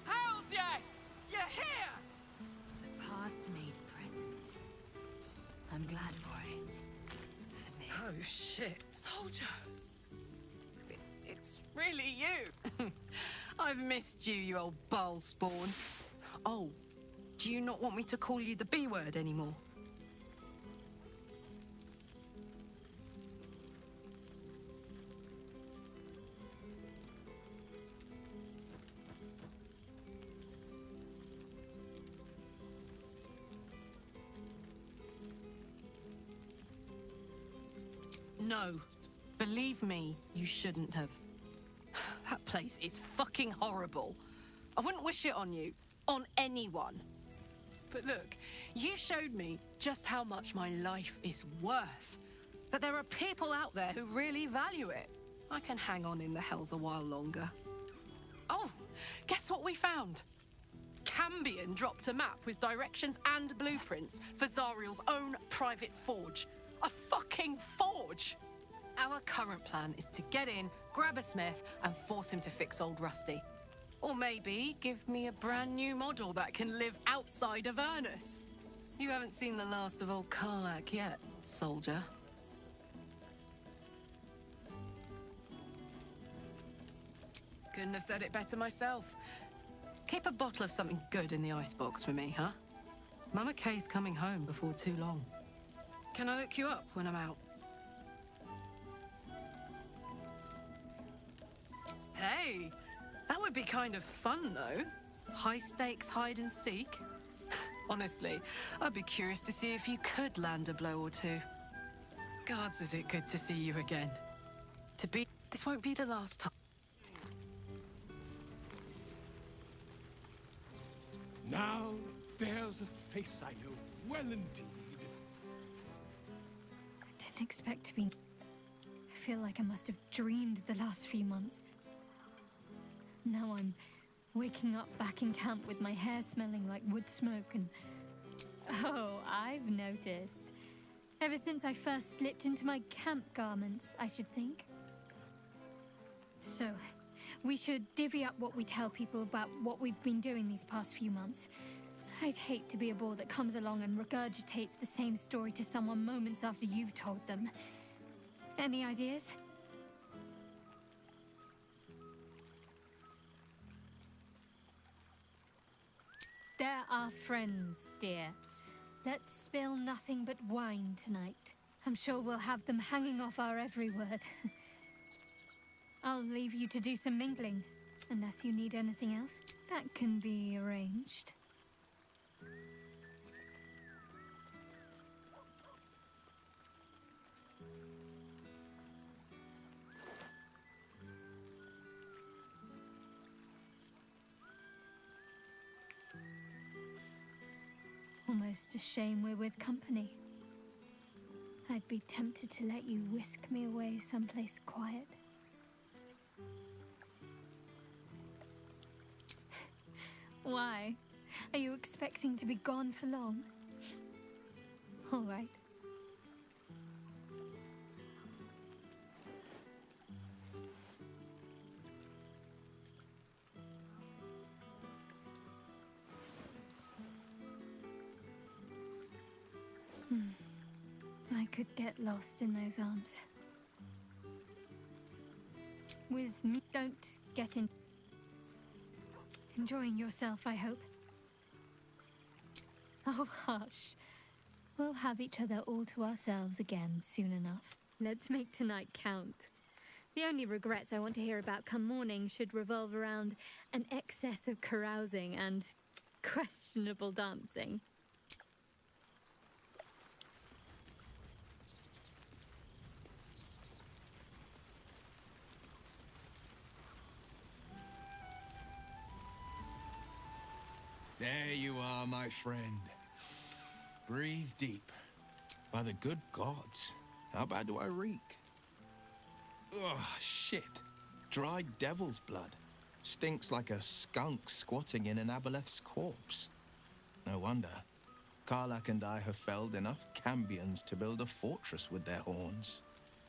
Hells yes! You're here! The past made present. I'm glad for it. Oh shit. Soldier! It's really you. I've missed you, you old bile spawn. Oh, do you not want me to call you the B word anymore? No. Believe me, you shouldn't have. That place is fucking horrible. I wouldn't wish it on you. On anyone. But look, you showed me just how much my life is worth. That there are people out there who really value it. I can hang on in the hells a while longer. Oh, guess what we found? Cambion dropped a map with directions and blueprints for Zariel's own private forge. A fucking forge! Our current plan is to get in, grab a smith, and force him to fix old Rusty. Or maybe give me a brand new model that can live outside of Avernus. You haven't seen the last of old Karlak yet, soldier. Couldn't have said it better myself. Keep a bottle of something good in the icebox for me, huh? Mama Kay's coming home before too long. Can I look you up when I'm out? Hey, that would be kind of fun, though. High stakes hide and seek. Honestly, I'd be curious to see if you could land a blow or two. Gods, is it good to see you again. This won't be the last time. Now there's a face I know well indeed. I didn't expect to be... I feel like I must have dreamed the last few months. Now I'm waking up back in camp with my hair smelling like wood smoke and... Oh, I've noticed. Ever since I first slipped into my camp garments, I should think. So, we should divvy up what we tell people about what we've been doing these past few months. I'd hate to be a bore that comes along and regurgitates the same story to someone moments after you've told them. Any ideas? They're our friends, dear. Let's spill nothing but wine tonight. I'm sure we'll have them hanging off our every word. I'll leave you to do some mingling, unless you need anything else. That can be arranged. Almost a shame we're with company. I'd be tempted to let you whisk me away someplace quiet. Why? Are you expecting to be gone for long? All right. I could get lost in those arms. With me, don't get in. Enjoying yourself, I hope. Oh, hush. We'll have each other all to ourselves again soon enough. Let's make tonight count. The only regrets I want to hear about come morning should revolve around an excess of carousing and questionable dancing. There you are, my friend. Breathe deep. By the good gods, how bad do I reek? Ugh, shit. Dried devil's blood. Stinks like a skunk squatting in an aboleth's corpse. No wonder. Karlak and I have felled enough Cambions to build a fortress with their horns.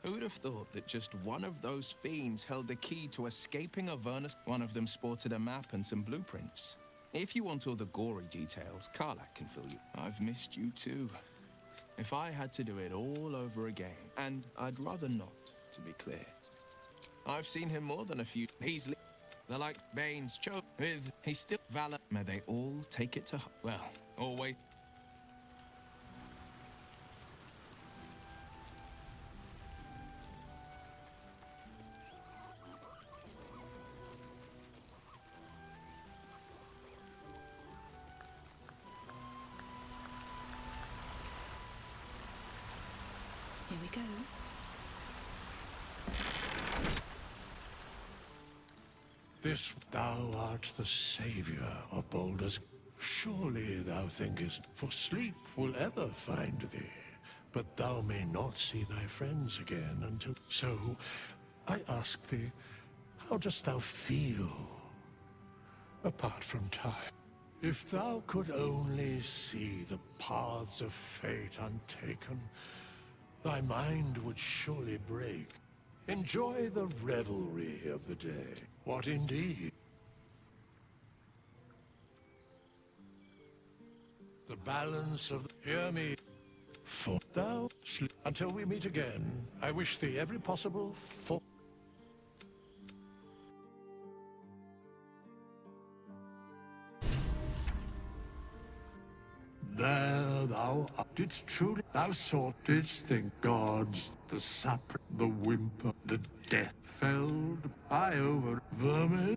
Who'd have thought that just one of those fiends held the key to escaping Avernus? One of them sported a map and some blueprints. If you want all the gory details, Karlak can fill you. I've missed you too. If I had to do it all over again, and I'd rather not, to be clear. I've seen him more than a few. They're like Bane's choke with. He's still valor. May they all take it to. Well, always. Here we go. This thou art the savior of Baldur's. Surely thou thinkest, for sleep will ever find thee, but thou may not see thy friends again until. So, I ask thee, how dost thou feel, apart from time? If thou could only see the paths of fate untaken, thy mind would surely break. Enjoy the revelry of the day. What indeed? The balance of... Hear me. For thou sleep. Until we meet again, I wish thee every possible for... There thou didst truly, thou sort didst think gods, the sap, the whimper, the death felled, I over vermin.